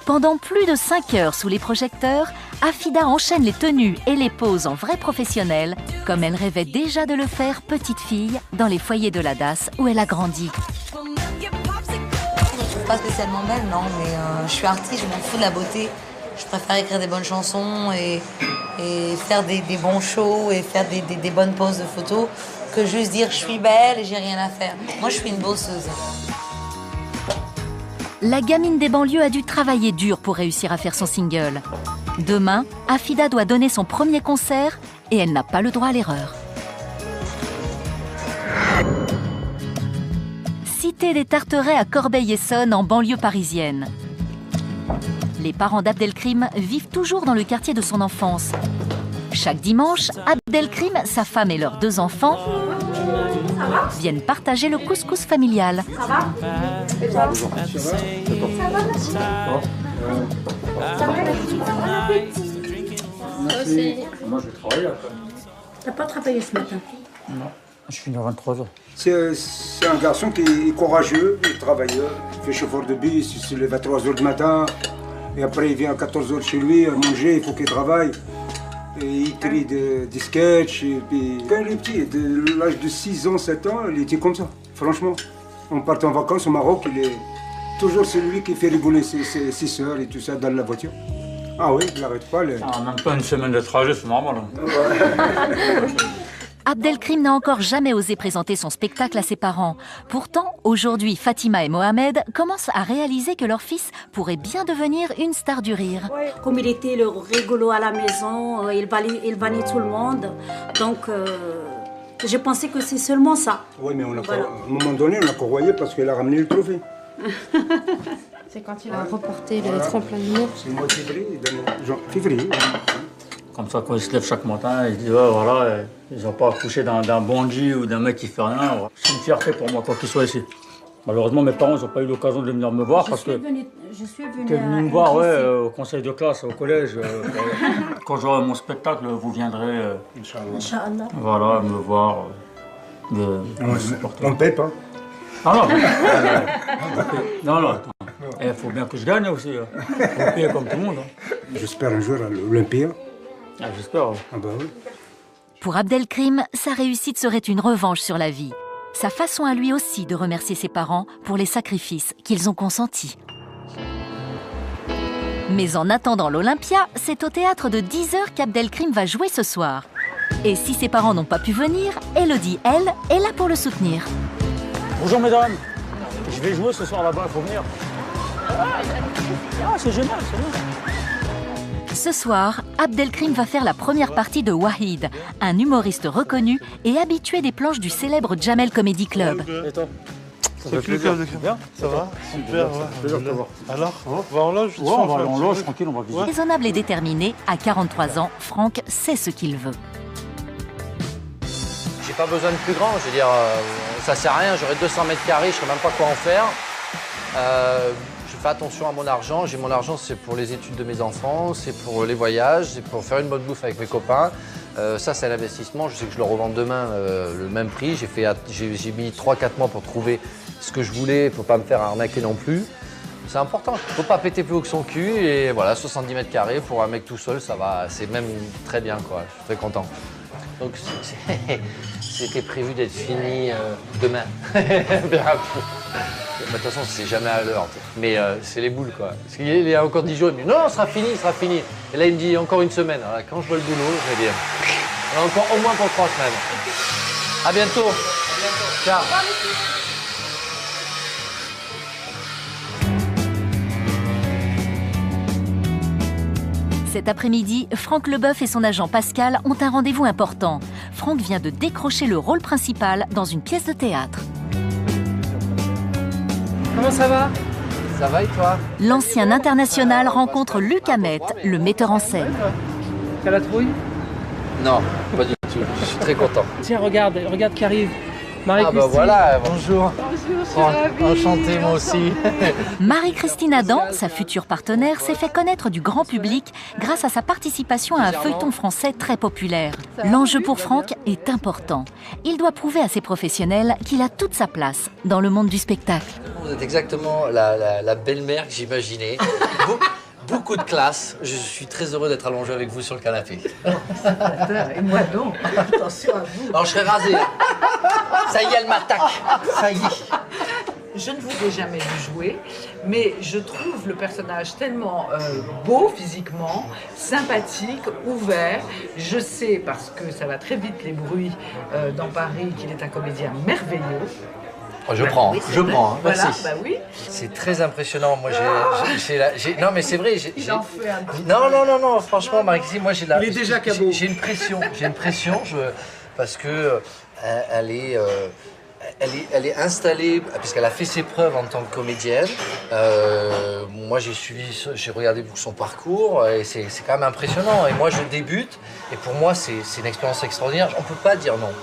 Pendant plus de 5 heures sous les projecteurs, Afida enchaîne les tenues et les poses en vraie professionnelle, comme elle rêvait déjà de le faire petite fille dans les foyers de la DAS où elle a grandi. Je me trouve pas spécialement belle, non, mais je suis artiste, je m'en fous de la beauté. Je préfère écrire des bonnes chansons et faire des bons shows et faire des bonnes poses de photos que juste dire je suis belle et j'ai rien à faire. Moi, je suis une bosseuse. La gamine des banlieues a dû travailler dur pour réussir à faire son single. Demain, Afida doit donner son premier concert et elle n'a pas le droit à l'erreur. Cité des Tarterets à Corbeil-Essonnes, en banlieue parisienne. Les parents d'Abdelkrim vivent toujours dans le quartier de son enfance. Chaque dimanche, Abdelkrim, sa femme et leurs 2 enfants viennent partager le couscous familial. Ça va? Et toi? Ça va, Merci. Moi, je vais travailler après. T'as pas travaillé ce matin? Non, je finis à 23h. C'est un garçon qui est courageux, il est travailleur, il fait chauffeur de bus, il se lève à 3h du matin, et après il vient à 14h chez lui à manger, il faut qu'il travaille. Et il trie des sketchs, et puis quand il est petit, de l'âge de 6 ans, 7 ans, il était comme ça, franchement. On part en vacances au Maroc, il est toujours celui qui fait rigoler ses sœurs et tout ça dans la voiture. Ah oui, il n'arrête pas. Même pas une semaine de trajet, c'est normal. Abdelkrim n'a encore jamais osé présenter son spectacle à ses parents. Pourtant, aujourd'hui, Fatima et Mohamed commencent à réaliser que leur fils pourrait bien devenir une star du rire. Comme il était le rigolo à la maison, il vanait tout le monde. Donc, j'ai pensé que c'est seulement ça. Oui, mais à un moment donné, on l'a corroyé parce qu'elle a ramené le trophée. C'est quand il a reporté le tremplin d'humour. C'est le mois de février. Comme ça, quand ils se lèvent chaque matin, ils disent ouais, voilà, ils n'ont pas accouché d'un bandit ou d'un mec qui fait rien. C'est une fierté pour moi, quoi qu'il soit ici. Malheureusement, mes parents n'ont pas eu l'occasion de venir me voir parce que. Je suis venue T'es venu me voir au conseil de classe, au collège. Quand j'aurai mon spectacle, vous viendrez. Inch'Allah. Voilà, me voir. Me supporter. On ne paie pas. Ah non, non, attends. Il faut bien que je gagne aussi. Vous payez comme tout le monde. J'espère un jour à l'Olympia. Ah, j'espère. Ah bah oui. Pour Abdelkrim, sa réussite serait une revanche sur la vie. Sa façon à lui aussi de remercier ses parents pour les sacrifices qu'ils ont consentis. Mais en attendant l'Olympia, c'est au théâtre de 10h qu'Abdelkrim va jouer ce soir. Et si ses parents n'ont pas pu venir, Elodie, elle, est là pour le soutenir. Bonjour mesdames. Je vais jouer ce soir là-bas, il faut venir. Ah, c'est génial, c'est bien. Ce soir, Abdelkrim va faire la première partie de Wahid, un humoriste reconnu et habitué des planches du célèbre Jamel Comedy Club. Et toi? Ça fait plaisir. Bien. Ça va? Super, ouais. Alors, on va en loge? Ouais, on va aller en loge, tranquille, on va visiter. Raisonnable et déterminé, à 43 ans, Franck sait ce qu'il veut. J'ai pas besoin de plus grand, je veux dire, ça sert à rien, j'aurais 200 mètres carrés, je sais même pas quoi en faire. Je fais attention à mon argent, mon argent c'est pour les études de mes enfants, c'est pour les voyages, c'est pour faire une bonne bouffe avec mes copains. Ça c'est l'investissement, je sais que je le revends demain le même prix. J'ai mis 3-4 mois pour trouver ce que je voulais, pour pas me faire arnaquer non plus. C'est important, il faut pas péter plus haut que son cul et voilà, 70 mètres carrés pour un mec tout seul, ça va, c'est même très bien quoi, je suis très content. Donc c'était prévu d'être fini demain. De toute façon, c'est jamais à l'heure. Mais c'est les boules, quoi. Parce qu'il y a encore 10 jours, il me dit non, ça sera fini, ça sera fini. Et là, il me dit encore une semaine. Alors, quand je vois le boulot, je vais dire on a encore au moins pour 3 semaines. À bientôt. Ciao. Cet après-midi, Franck Leboeuf et son agent Pascal ont un rendez-vous important. Franck vient de décrocher le rôle principal dans une pièce de théâtre. Comment ça va? Ça va et toi? L'ancien international rencontre Luc Hamet, le metteur en scène. T'as la trouille? Non, pas du tout. Je suis très content. Tiens, regarde qui arrive. Marie-Christine. Ah bah voilà, bonjour. Bonjour, je suis ravie. Enchanté moi aussi. Marie-Christine Adam, sa future partenaire, s'est fait connaître du grand public grâce à sa participation à un feuilleton français très populaire. L'enjeu pour Franck est important. Il doit prouver à ses professionnels qu'il a toute sa place dans le monde du spectacle. Vous êtes exactement la belle-mère que j'imaginais. Beaucoup de classe. Je suis très heureux d'être allongé avec vous sur le canapé. Et moi donc, attention à vous. Alors je serai rasé. Ça y est, elle m'attaque. Ça y est. Je ne vous ai jamais vu jouer, mais je trouve le personnage tellement beau physiquement, sympathique, ouvert. Je sais, parce que ça va très vite les bruits dans Paris, qu'il est un comédien merveilleux. Oh, je prends, oui, je prends. Hein, voilà, merci. bah oui. C'est très impressionnant. Moi, non, mais c'est vrai. Il en fait un petit Non. Franchement, Marie-Christine, moi, j'ai Il est déjà cabot. J'ai une pression. Parce que elle est installée, puisqu'elle a fait ses preuves en tant que comédienne. Moi, j'ai regardé son parcours et c'est quand même impressionnant. Et moi, je débute. Et pour moi, c'est une expérience extraordinaire. On ne peut pas dire non.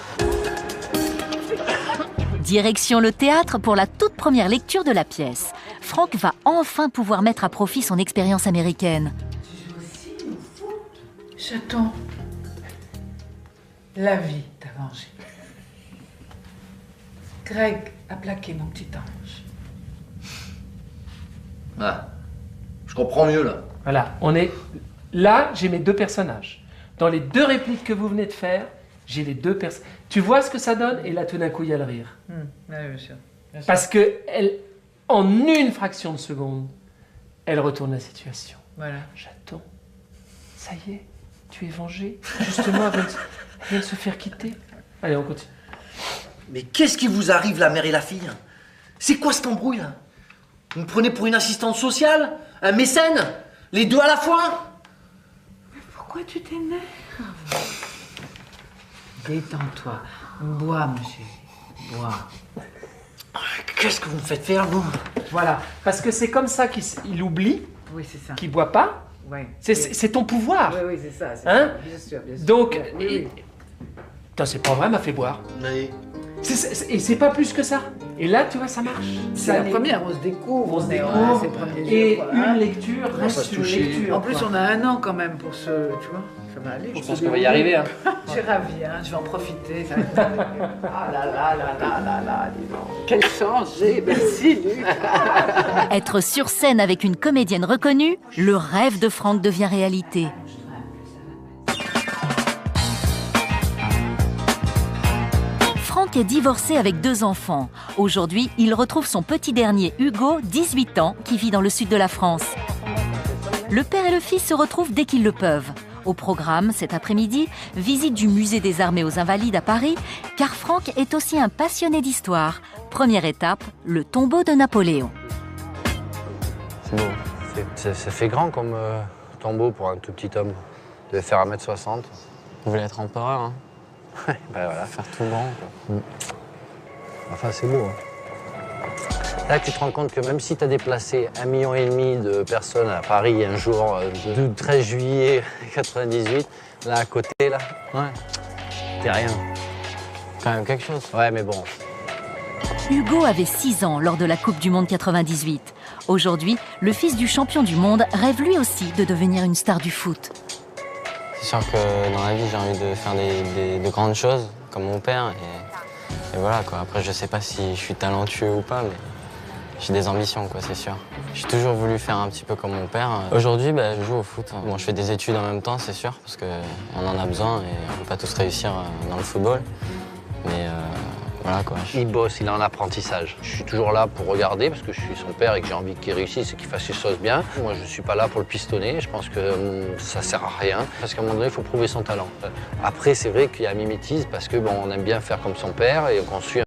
Direction le théâtre pour la toute première lecture de la pièce. Franck va enfin pouvoir mettre à profit son expérience américaine. Chaton, la vie t'a vengé. Greg a plaqué mon petit ange. Ah, je comprends mieux là. Voilà, on est... Là, j'ai mes deux personnages. Dans les deux répliques que vous venez de faire, j'ai les deux personnages. Tu vois ce que ça donne? Et là, tout d'un coup, il y a le rire. Oui, bien sûr. Parce que en une fraction de seconde, elle retourne la situation. Voilà. Chaton, ça y est, tu es vengé. Justement, elle vient de se faire quitter. Allez, on continue. Mais qu'est-ce qui vous arrive, la mère et la fille? C'est quoi cette embrouille, là? Vous me prenez pour une assistante sociale? Un mécène? Les deux à la fois? Mais pourquoi tu t'énerves? Détends-toi. Bois, monsieur. Bois. qu'est-ce que vous me faites faire, vous? Voilà, parce que c'est comme ça qu'il oublie, qu'il ne boit pas. Ouais. C'est ton pouvoir. Oui, c'est ça. Hein? Bien sûr. Donc, oui. Putain, c'est pas vrai, m'a fait boire. Oui. Et c'est pas plus que ça. Et là, tu vois, ça marche. C'est la première, on se découvre. On se découvre. Et une lecture on reste une lecture. En plus, on a 1 an quand même pour ce... Tu vois, ça va aller. Je pense qu'on va y arriver. Hein. Je suis ravie, hein, je vais en profiter. Ah là là là là là là, dis donc. Quelle chance j'ai, merci Luc. Être sur scène avec une comédienne reconnue, le rêve de Franck devient réalité. Franck est divorcé avec 2 enfants. Aujourd'hui, il retrouve son petit dernier, Hugo, 18 ans, qui vit dans le sud de la France. Le père et le fils se retrouvent dès qu'ils le peuvent. Au programme, cet après-midi, visite du musée des Armées aux Invalides à Paris, car Franck est aussi un passionné d'histoire. Première étape, le tombeau de Napoléon. C'est beau. Ça fait grand comme tombeau pour un tout petit homme. Il devait faire 1m60. Vous voulez être empereur, hein? Ben voilà. Faire tout grand, quoi. Enfin, c'est beau. Hein. Là, tu te rends compte que même si tu as déplacé 1,5 million de personnes à Paris un jour du 13 juillet 98, là, à côté, là, ouais, t'es rien. Quand même quelque chose. Ouais, mais bon. Hugo avait 6 ans lors de la Coupe du Monde 98. Aujourd'hui, le fils du champion du monde rêve lui aussi de devenir une star du foot. C'est sûr que dans la vie, j'ai envie de faire de grandes choses, comme mon père. Et voilà, quoi. Après, je sais pas si je suis talentueux ou pas, mais j'ai des ambitions, quoi, c'est sûr. J'ai toujours voulu faire un petit peu comme mon père. Aujourd'hui, je joue au foot. Bon, je fais des études en même temps, c'est sûr, parce qu'on en a besoin et on peut pas tous réussir dans le football. Mais voilà, quoi. Il bosse, il est en apprentissage. Je suis toujours là pour regarder parce que je suis son père et que j'ai envie qu'il réussisse et qu'il fasse les choses bien. Moi, je suis pas là pour le pistonner. Je pense que ça sert à rien parce qu'à un moment donné, il faut prouver son talent. Après, c'est vrai qu'il y a mimétisme parce que on aime bien faire comme son père et qu'on suit.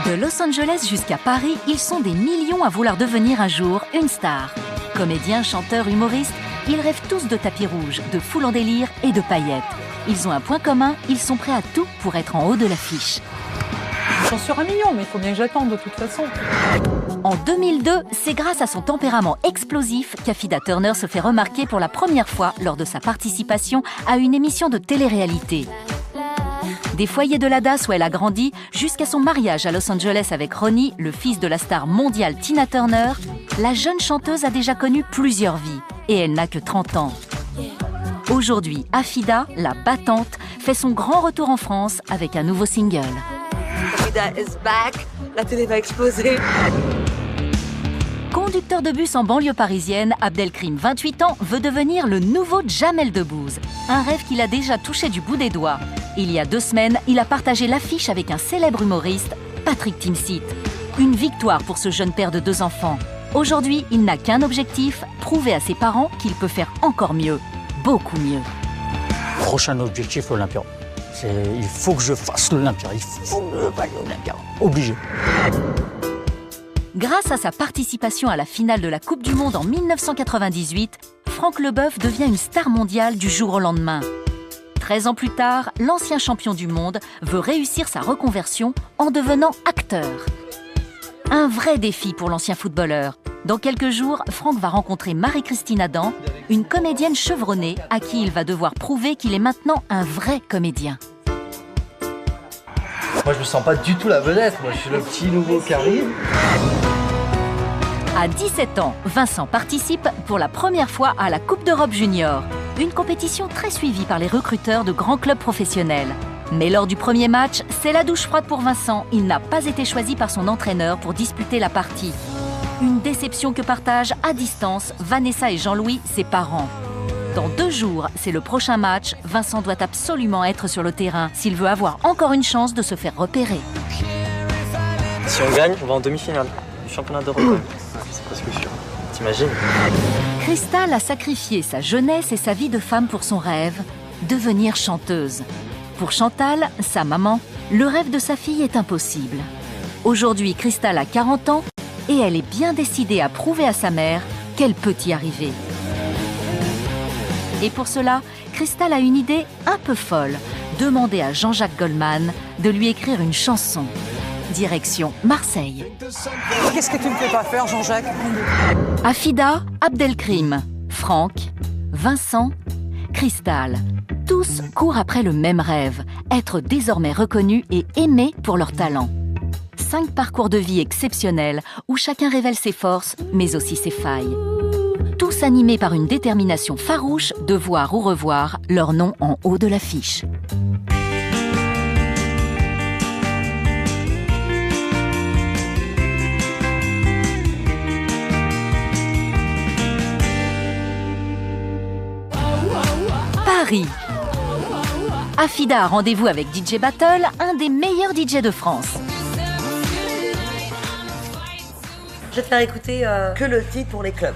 De Los Angeles jusqu'à Paris, ils sont des millions à vouloir devenir un jour une star. Comédiens, chanteurs, humoristes, ils rêvent tous de tapis rouge, de foule en délire et de paillettes. Ils ont un point commun, ils sont prêts à tout pour être en haut de l'affiche. J'en suis 1 million, mais il faut bien que j'attende de toute façon. En 2002, c'est grâce à son tempérament explosif qu'Affida Turner se fait remarquer pour la première fois lors de sa participation à une émission de télé-réalité. Des foyers de la DAS où elle a grandi, jusqu'à son mariage à Los Angeles avec Ronnie, le fils de la star mondiale Tina Turner, la jeune chanteuse a déjà connu plusieurs vies et elle n'a que 30 ans. Aujourd'hui, Affida, la battante, fait son grand retour en France avec un nouveau single. Affida is back, la télé va exploser. Conducteur de bus en banlieue parisienne, Abdelkrim, 28 ans, veut devenir le nouveau Jamel Debbouze. Un rêve qu'il a déjà touché du bout des doigts. Il y a 2 semaines, il a partagé l'affiche avec un célèbre humoriste, Patrick Timsit. Une victoire pour ce jeune père de 2 enfants. Aujourd'hui, il n'a qu'un objectif, prouver à ses parents qu'il peut faire encore mieux, beaucoup mieux. Prochain objectif, l'Olympia. Il faut que je fasse l'Olympia, il faut que je fasse l'Olympia. Obligé. Grâce à sa participation à la finale de la Coupe du Monde en 1998, Franck Leboeuf devient une star mondiale du jour au lendemain. 13 ans plus tard, l'ancien champion du monde veut réussir sa reconversion en devenant acteur. Un vrai défi pour l'ancien footballeur. Dans quelques jours, Franck va rencontrer Marie-Christine Adam, une comédienne chevronnée à qui il va devoir prouver qu'il est maintenant un vrai comédien. Moi, je me sens pas du tout la vedette. Moi, je suis le petit nouveau qui arrive. À 17 ans, Vincent participe pour la première fois à la Coupe d'Europe Junior, une compétition très suivie par les recruteurs de grands clubs professionnels. Mais lors du premier match, c'est la douche froide pour Vincent. Il n'a pas été choisi par son entraîneur pour disputer la partie. Une déception que partagent à distance Vanessa et Jean-Louis, ses parents. Dans 2 jours, c'est le prochain match. Vincent doit absolument être sur le terrain s'il veut avoir encore une chance de se faire repérer. Si on gagne, on va en demi-finale du championnat d'Europe. C'est presque sûr. T'imagines? Cristal a sacrifié sa jeunesse et sa vie de femme pour son rêve, devenir chanteuse. Pour Chantal, sa maman, le rêve de sa fille est impossible. Aujourd'hui, Cristal a 40 ans et elle est bien décidée à prouver à sa mère qu'elle peut y arriver. Et pour cela, Cristal a une idée un peu folle, demander à Jean-Jacques Goldman de lui écrire une chanson. direction Marseille. Qu'est-ce que tu me fais pas faire, Jean-Jacques? Afida, Abdelkrim, Franck, Vincent, Cristal. Tous courent après le même rêve, être désormais reconnus et aimés pour leur talent. 5 parcours de vie exceptionnels où chacun révèle ses forces, mais aussi ses failles. Tous animés par une détermination farouche de voir ou revoir leur nom en haut de l'affiche. Paris. Afida a rendez-vous avec DJ Battle, un des meilleurs DJ de France. Je vais te faire écouter que le titre pour les clubs.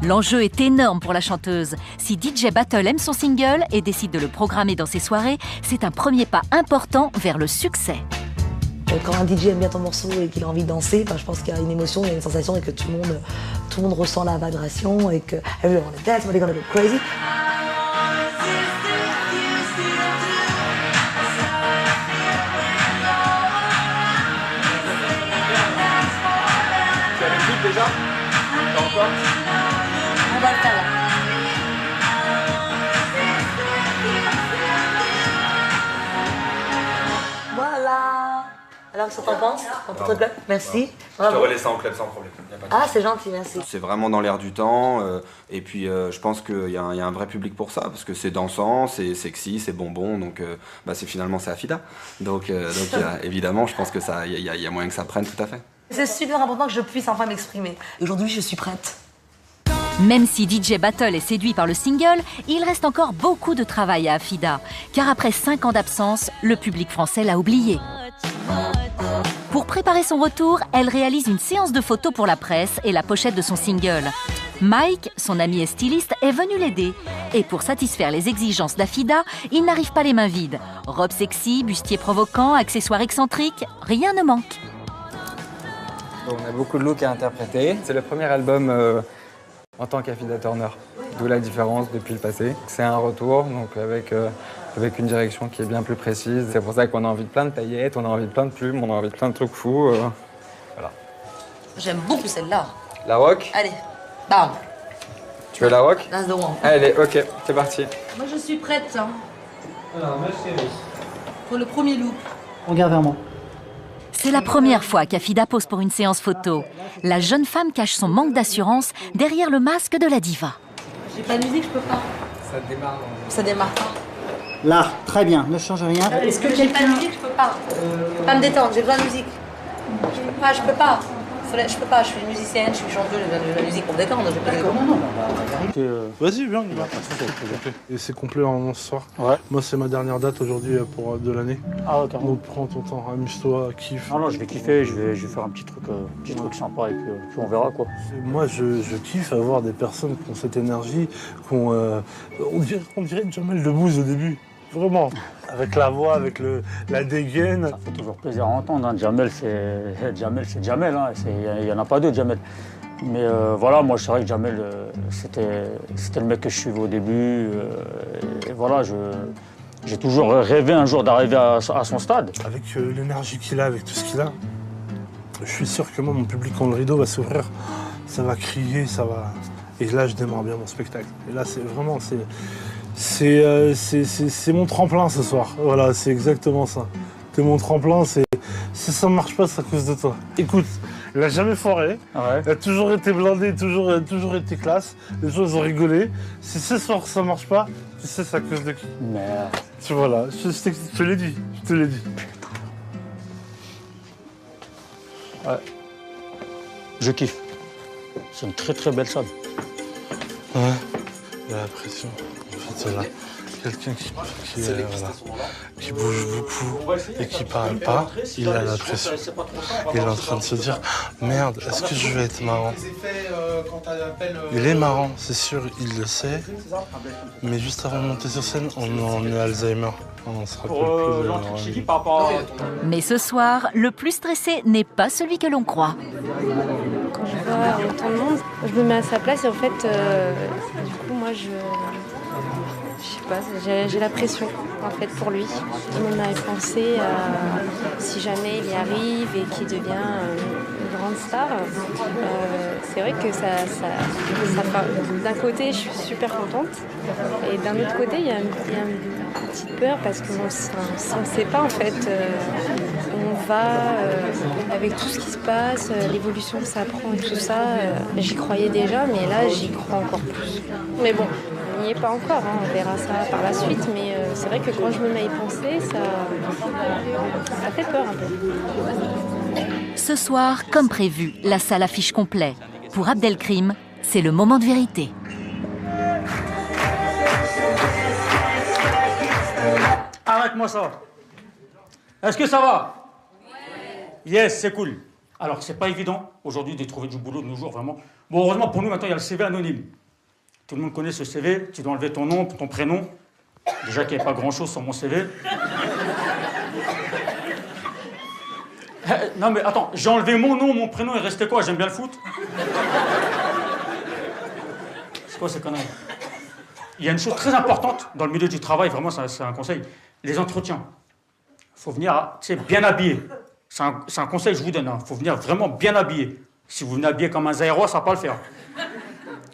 L'enjeu est énorme pour la chanteuse. Si DJ Battle aime son single et décide de le programmer dans ses soirées, c'est un premier pas important vers le succès. Quand un DJ aime bien ton morceau et qu'il a envie de danser, je pense qu'il y a une émotion, il y a une sensation et que tout le monde ressent la vibration et que everyone wanna dance, everybody gonna go crazy. Déjà encore? On va le faire là. Voilà. Alors, qu'est-ce que t'en penses? Dans ton club? Merci. Je te relais ça en club sans problème. Ah, c'est gentil, merci. C'est vraiment dans l'air du temps. Et puis, je pense qu'il y a un vrai public pour ça. Parce que c'est dansant, c'est sexy, c'est bonbon. Donc, finalement, c'est Afida. Donc évidemment, je pense qu'il y a moyen que ça prenne tout à fait. C'est super important que je puisse enfin m'exprimer. Aujourd'hui, je suis prête. Même si DJ Battle est séduit par le single, il reste encore beaucoup de travail à Afida. Car après 5 ans d'absence, le public français l'a oublié. Pour préparer son retour, elle réalise une séance de photos pour la presse et la pochette de son single. Mike, son ami et styliste, est venu l'aider. Et pour satisfaire les exigences d'Afida, il n'arrive pas les mains vides. Robe sexy, bustier provoquant, accessoires excentriques, rien ne manque. On a beaucoup de looks à interpréter. C'est le premier album en tant qu'Afida Turner, d'où la différence depuis le passé. C'est un retour, donc avec une direction qui est bien plus précise. C'est pour ça qu'on a envie de plein de paillettes, on a envie de plein de plumes, on a envie de plein de trucs fous. Voilà. J'aime beaucoup celle-là. La rock? Allez, bam. Tu veux la rock? That's the one. Allez, ok, c'est parti. Moi, je suis prête. Alors, merci. Pour le premier look. Regarde vers moi. C'est la première fois qu'Afida pose pour une séance photo. La jeune femme cache son manque d'assurance derrière le masque de la diva. J'ai pas de musique, je peux pas. Ça démarre. Ça démarre pas. Là, très bien, ne change rien. Est-ce que j'ai pas de musique, je peux pas. Je peux pas me détendre, j'ai besoin de musique. Je peux pas. Je peux pas, je suis musicienne, je suis chanteuse, j'ai besoin de la musique pour me détendre. Vas-y, viens, on y va. Et c'est complet en ce soir. Ouais. Moi, c'est ma dernière date aujourd'hui de l'année. Ah, ok. Donc prends ton temps, amuse-toi, kiffe. Non, je vais kiffer, je vais faire un petit truc sympa et puis on verra quoi. Moi, je kiffe avoir des personnes qui ont cette énergie, on dirait Jamel Debbouze au début. Vraiment, avec la voix, avec la dégaine. Ça fait toujours plaisir à entendre. Hein. Jamel, c'est Jamel. Hein. Il n'y en a pas deux, Jamel. Mais voilà, moi, c'est vrai que Jamel, c'était le mec que je suivais au début. Et voilà, j'ai toujours rêvé un jour d'arriver à son stade. Avec l'énergie qu'il a, avec tout ce qu'il a, je suis sûr que moi, mon public, quand le rideau va s'ouvrir, ça va crier, ça va... Et là, je démarre bien mon spectacle. Et là, c'est vraiment... C'est mon tremplin ce soir. Voilà, c'est exactement ça. T'es mon tremplin, si ça ne marche pas, c'est à cause de toi. Écoute, il n'a jamais foiré. Ouais. Il a toujours été blindé, toujours été classe. Les gens ont rigolé. Si ce soir ça ne marche pas, tu sais c'est à cause de qui. Merde. Tu vois là, je te l'ai dit. Je te l'ai dit. Ouais. Je kiffe. C'est une très très belle salle. Ouais, il a la pression. Là, quelqu'un qui bouge beaucoup et qui parle pas, il a la pression. Il est en train de se dire merde, est-ce que je vais être marrant? Il est marrant, c'est sûr, il le sait. Mais juste avant de monter sur scène, on est Alzheimer. On se rappelle plus. Mais ce soir, le plus stressé n'est pas celui que l'on croit. Quand je vais vois autant de monde, je me mets à sa place et en fait, du coup, moi, je sais pas, j'ai la pression en fait pour lui. Je me mets à penser si jamais il y arrive et qu'il devient une grande star. C'est vrai que d'un côté, je suis super contente et d'un autre côté, il y a une petite peur parce qu'on ne sait pas en fait où on va avec tout ce qui se passe, l'évolution que ça prend et tout ça. J'y croyais déjà, mais là, j'y crois encore plus. Mais bon. On n'y est pas encore, hein, on verra ça par la suite, mais c'est vrai que quand je me mets à y penser, ça fait peur un peu. Ce soir, comme prévu, la salle affiche complet. Pour Abdelkrim, c'est le moment de vérité. Arrête-moi ça. Est-ce que ça va? Yes, c'est cool. Alors, c'est pas évident aujourd'hui de trouver du boulot de nos jours, vraiment. Bon, heureusement pour nous, maintenant, il y a le CV anonyme. Tout le monde connaît ce CV, tu dois enlever ton nom, ton prénom. Déjà qu'il n'y a pas grand-chose sur mon CV. Non mais attends, j'ai enlevé mon nom, mon prénom, il restait quoi? J'aime bien le foot. C'est quoi ces conneries? Il y a une chose très importante dans le milieu du travail, vraiment c'est un conseil, les entretiens. Il faut venir bien habillé. C'est un conseil que je vous donne, il faut venir vraiment bien habillé. Si vous venez habillé comme un Zaïrois, ça ne va pas le faire.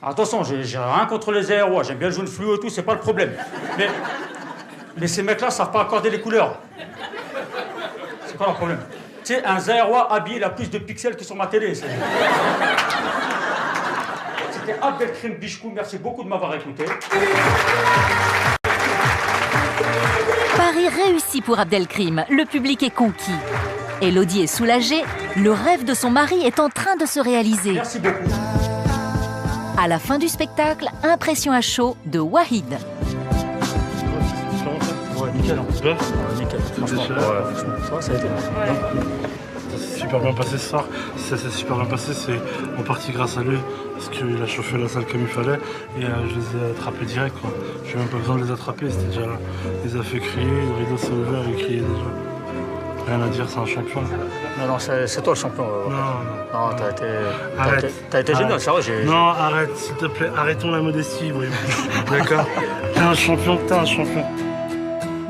Attention, j'ai rien contre les Zaïrois, j'aime bien le jaune fluo et tout, c'est pas le problème. Mais ces mecs-là ne savent pas accorder les couleurs. C'est quoi leur problème? Tu sais, un Zaïrois habillé, il a plus de pixels que sur ma télé. C'était Abdelkrim Bichkou, merci beaucoup de m'avoir écouté. Pari réussi pour Abdelkrim, le public est conquis. Elodie est soulagée, le rêve de son mari est en train de se réaliser. Merci beaucoup. À la fin du spectacle, impression à chaud de Wahid. Ouais, nickel. Ouais. Nickel. Franchement, ça a été. Ça s'est super bien passé ce soir. Si ça s'est super bien passé, c'est en partie grâce à lui. Parce qu'il a chauffé la salle comme il fallait. Et je les ai attrapés direct, quoi. Je n'ai même pas besoin de les attraper, c'était déjà là. Il les a fait crier, le rideau s'est ouvert, il criait déjà. Rien à dire, c'est un champion. Non, c'est toi le champion. Non, t'as été génial, ça va. Non, arrête, s'il te plaît, arrêtons la modestie, oui. D'accord? T'es un champion.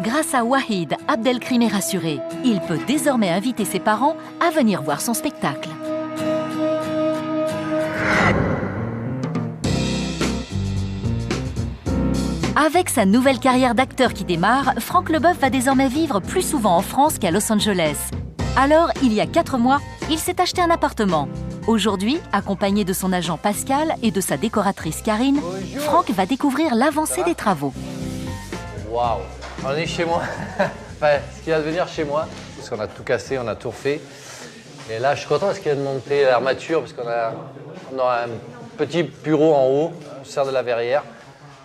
Grâce à Wahid, Abdelkrim est rassuré. Il peut désormais inviter ses parents à venir voir son spectacle. Avec sa nouvelle carrière d'acteur qui démarre, Franck Leboeuf va désormais vivre plus souvent en France qu'à Los Angeles. Alors, il y a 4 mois, il s'est acheté un appartement. Aujourd'hui, accompagné de son agent Pascal et de sa décoratrice Karine, Franck va découvrir l'avancée des travaux. Waouh! On est chez moi. Enfin, ce qui va devenir chez moi, parce qu'on a tout cassé, on a tout refait. Et là, je suis content parce qu'il y a de monter l'armature, parce qu'on a un petit bureau en haut, on sert de la verrière,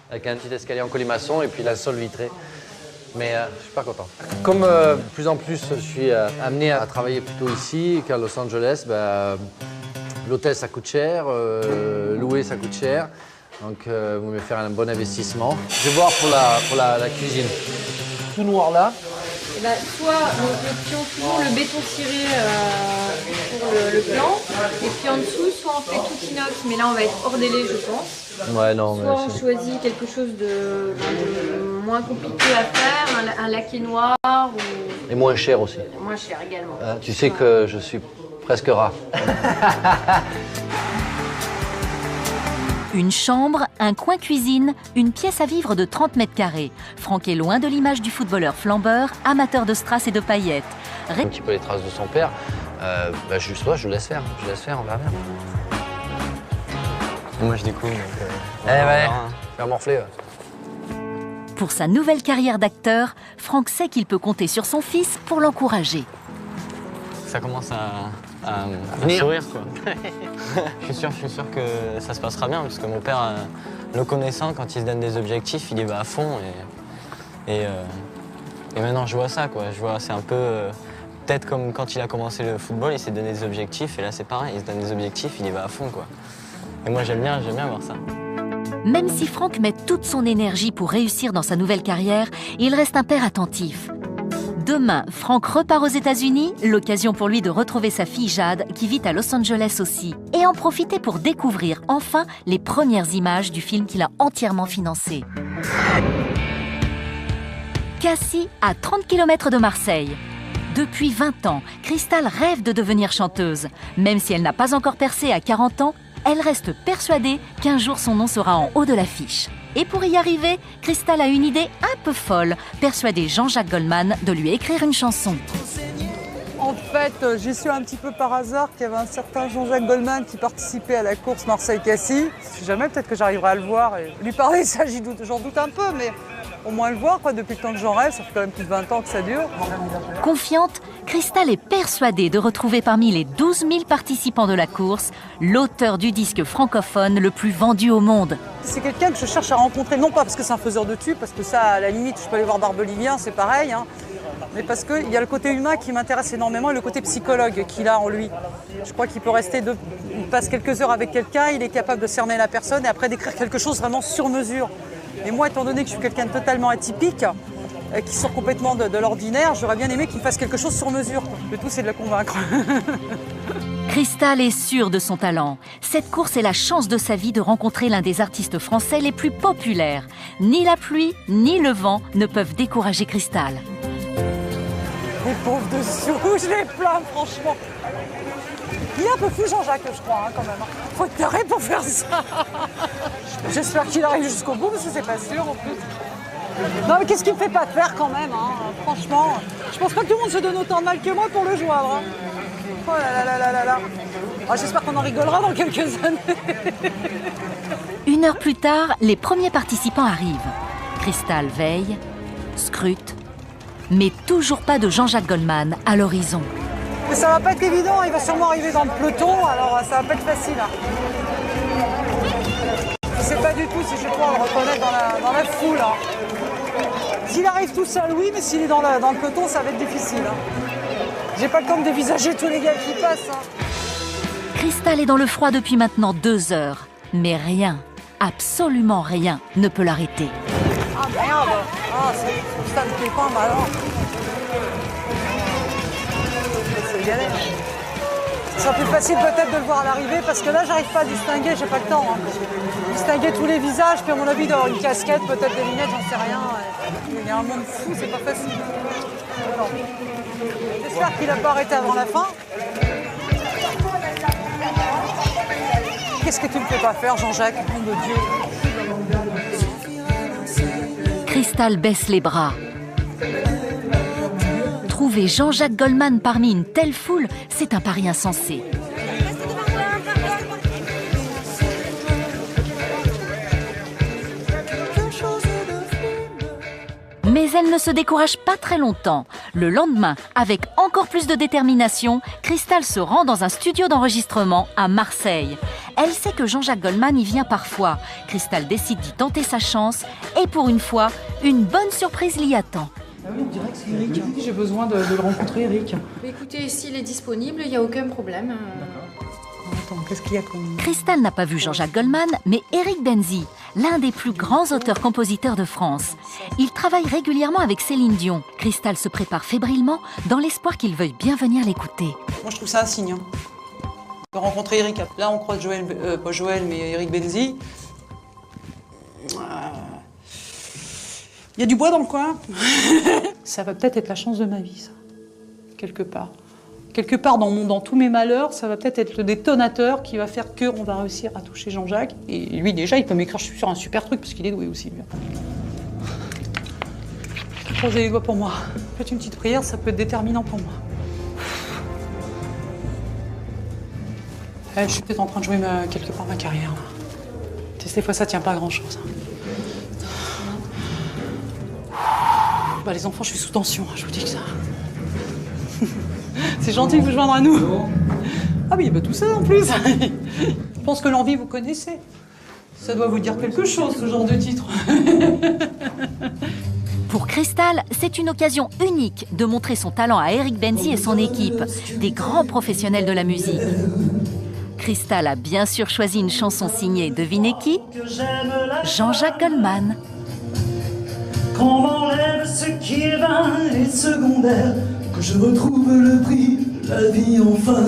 avec un petit escalier en colimaçon et puis la sol vitrée. Mais je suis pas content. Comme de plus en plus je suis amené à travailler plutôt ici qu'à Los Angeles, l'hôtel ça coûte cher, louer ça coûte cher. Donc vous me faire un bon investissement. Je vais voir pour la cuisine. Tout noir là. Et soit le pion toujours le béton ciré pour le plan, et puis en dessous, soit on fait tout inox, mais là on va être hors délai je pense. Ouais, non, soit on choisit quelque chose de moins compliqué à faire, un laqué noir ou... Et moins cher aussi. Moins cher également. Tu sais que je suis presque rat. Une chambre, un coin cuisine, une pièce à vivre de 30 mètres carrés. Franck est loin de l'image du footballeur flambeur, amateur de strass et de paillettes. Un petit peu les traces de son père. Juste toi, je laisse faire, on verra bien. Moi je découvre. Faire morfler. Pour sa nouvelle carrière d'acteur, Franck sait qu'il peut compter sur son fils pour l'encourager. Ça commence à sourire quoi. Je suis sûr que ça se passera bien parce que mon père, le connaissant, quand il se donne des objectifs, il y va à fond et maintenant je vois ça quoi. Je vois c'est un peu peut-être comme quand il a commencé le football, il s'est donné des objectifs et là c'est pareil, il se donne des objectifs, il y va à fond quoi. Et moi j'aime bien voir ça. Même si Franck met toute son énergie pour réussir dans sa nouvelle carrière, il reste un père attentif. Demain, Franck repart aux États-Unis, l'occasion pour lui de retrouver sa fille Jade, qui vit à Los Angeles aussi, et en profiter pour découvrir enfin les premières images du film qu'il a entièrement financé. Cassis, à 30 km de Marseille. Depuis 20 ans, Crystal rêve de devenir chanteuse. Même si elle n'a pas encore percé à 40 ans, elle reste persuadée qu'un jour son nom sera en haut de l'affiche. Et pour y arriver, Crystal a une idée un peu folle, persuader Jean-Jacques Goldman de lui écrire une chanson. En fait, j'ai su un petit peu par hasard qu'il y avait un certain Jean-Jacques Goldman qui participait à la course Marseille-Cassis. Si jamais, peut-être que j'arriverai à le voir et lui parler, ça j'en doute un peu, mais au moins le voir, quoi, depuis le temps que j'en rêve, ça fait quand même plus de 20 ans que ça dure. Confiante, Crystal est persuadée de retrouver parmi les 12 000 participants de la course l'auteur du disque francophone le plus vendu au monde. C'est quelqu'un que je cherche à rencontrer, non pas parce que c'est un faiseur de tubes, parce que ça, à la limite, je peux aller voir Barbelivien, c'est pareil, hein, mais parce qu'il y a le côté humain qui m'intéresse énormément et le côté psychologue qu'il a en lui. Je crois qu'il peut rester, il passe quelques heures avec quelqu'un, il est capable de cerner la personne et après d'écrire quelque chose vraiment sur mesure. Et moi, étant donné que je suis quelqu'un de totalement atypique, qui sort complètement de l'ordinaire, j'aurais bien aimé qu'il fasse quelque chose sur mesure. Le tout, c'est de la convaincre. Crystal est sûre de son talent. Cette course est la chance de sa vie de rencontrer l'un des artistes français les plus populaires. Ni la pluie, ni le vent ne peuvent décourager Crystal. Les pauvres dessous, je les plains, franchement. Il est un peu fou, Jean-Jacques, je crois, hein, quand même. Faut être taré pour faire ça. J'espère qu'il arrive jusqu'au bout, parce que c'est pas sûr, en plus. Non, mais qu'est-ce qu'il me fait pas faire, quand même, hein, franchement. Je pense pas que tout le monde se donne autant de mal que moi pour le joindre. Hein. Oh là là là là là. Ah, j'espère qu'on en rigolera dans quelques années. Une heure plus tard, les premiers participants arrivent. Crystal veille, scrute, mais toujours pas de Jean-Jacques Goldman à l'horizon. Mais ça va pas être évident, il va sûrement arriver dans le peloton, alors ça va pas être facile. Je sais pas du tout si je vais pouvoir le reconnaître dans la foule. Hein. S'il arrive tout seul, oui, mais s'il est dans le peloton, ça va être difficile. Hein. J'ai pas le temps de dévisager tous les gars qui passent. Hein. Crystal est dans le froid depuis maintenant 2 heures, mais rien, absolument rien, ne peut l'arrêter. Ah merde, ça me plaît pas mal. C'est galère. Ce sera plus facile peut-être de le voir à l'arrivée parce que là j'arrive pas à distinguer, j'ai pas le temps. Hein. Distinguer tous les visages, puis à mon avis d'avoir une casquette, peut-être des lunettes, j'en sais rien. Il y a un monde fou, c'est pas facile. J'espère qu'il n'a pas arrêté avant la fin. Qu'est-ce que tu me fais pas faire, Jean-Jacques? Mon Dieu. Crystal baisse les bras. Trouver Jean-Jacques Goldman parmi une telle foule, c'est un pari insensé. Mais elle ne se décourage pas très longtemps. Le lendemain, avec encore plus de détermination, Crystal se rend dans un studio d'enregistrement à Marseille. Elle sait que Jean-Jacques Goldman y vient parfois. Crystal décide d'y tenter sa chance et pour une fois, une bonne surprise l'y attend. Ah oui, on dirait que c'est Eric. J'ai besoin de le rencontrer, Eric. Écoutez, s'il est disponible, il n'y a aucun problème. Attends, qu'est-ce qu'il y a comme... Crystal n'a pas vu Jean-Jacques Goldman, mais Eric Benzi, l'un des plus grands auteurs-compositeurs de France. Il travaille régulièrement avec Céline Dion. Crystal se prépare fébrilement dans l'espoir qu'il veuille bien venir l'écouter. Moi, je trouve ça un signe. Hein. De rencontrer Eric. Là, on croise Joël, pas Joël, mais Eric Benzi. Il y a du bois dans le coin. Ça va peut-être être la chance de ma vie, ça. Quelque part. Quelque part dans tous mes malheurs, ça va peut-être être le détonateur qui va faire qu'on va réussir à toucher Jean-Jacques. Et lui, déjà, il peut m'écrire sur un super truc, parce qu'il est doué aussi, lui. Croisez les doigts pour moi. Faites une petite prière, ça peut être déterminant pour moi. Je suis peut-être en train de jouer quelque part ma carrière. Des fois, ça tient pas à grand-chose. Bah, les enfants, je suis sous tension, je vous dis que ça. C'est gentil de vous joindre à nous. Ah oui, bah tout ça en plus. Je pense que l'envie, vous connaissez. Ça doit vous dire quelque chose, ce genre de titre. Pour Crystal, c'est une occasion unique de montrer son talent à Eric Benzi et son équipe, des grands professionnels de la musique. Crystal a bien sûr choisi une chanson signée, devinez qui? Jean-Jacques Goldman. qu'on m'enlève ce qui est vain et secondaire, que je retrouve le prix de la vie enfin.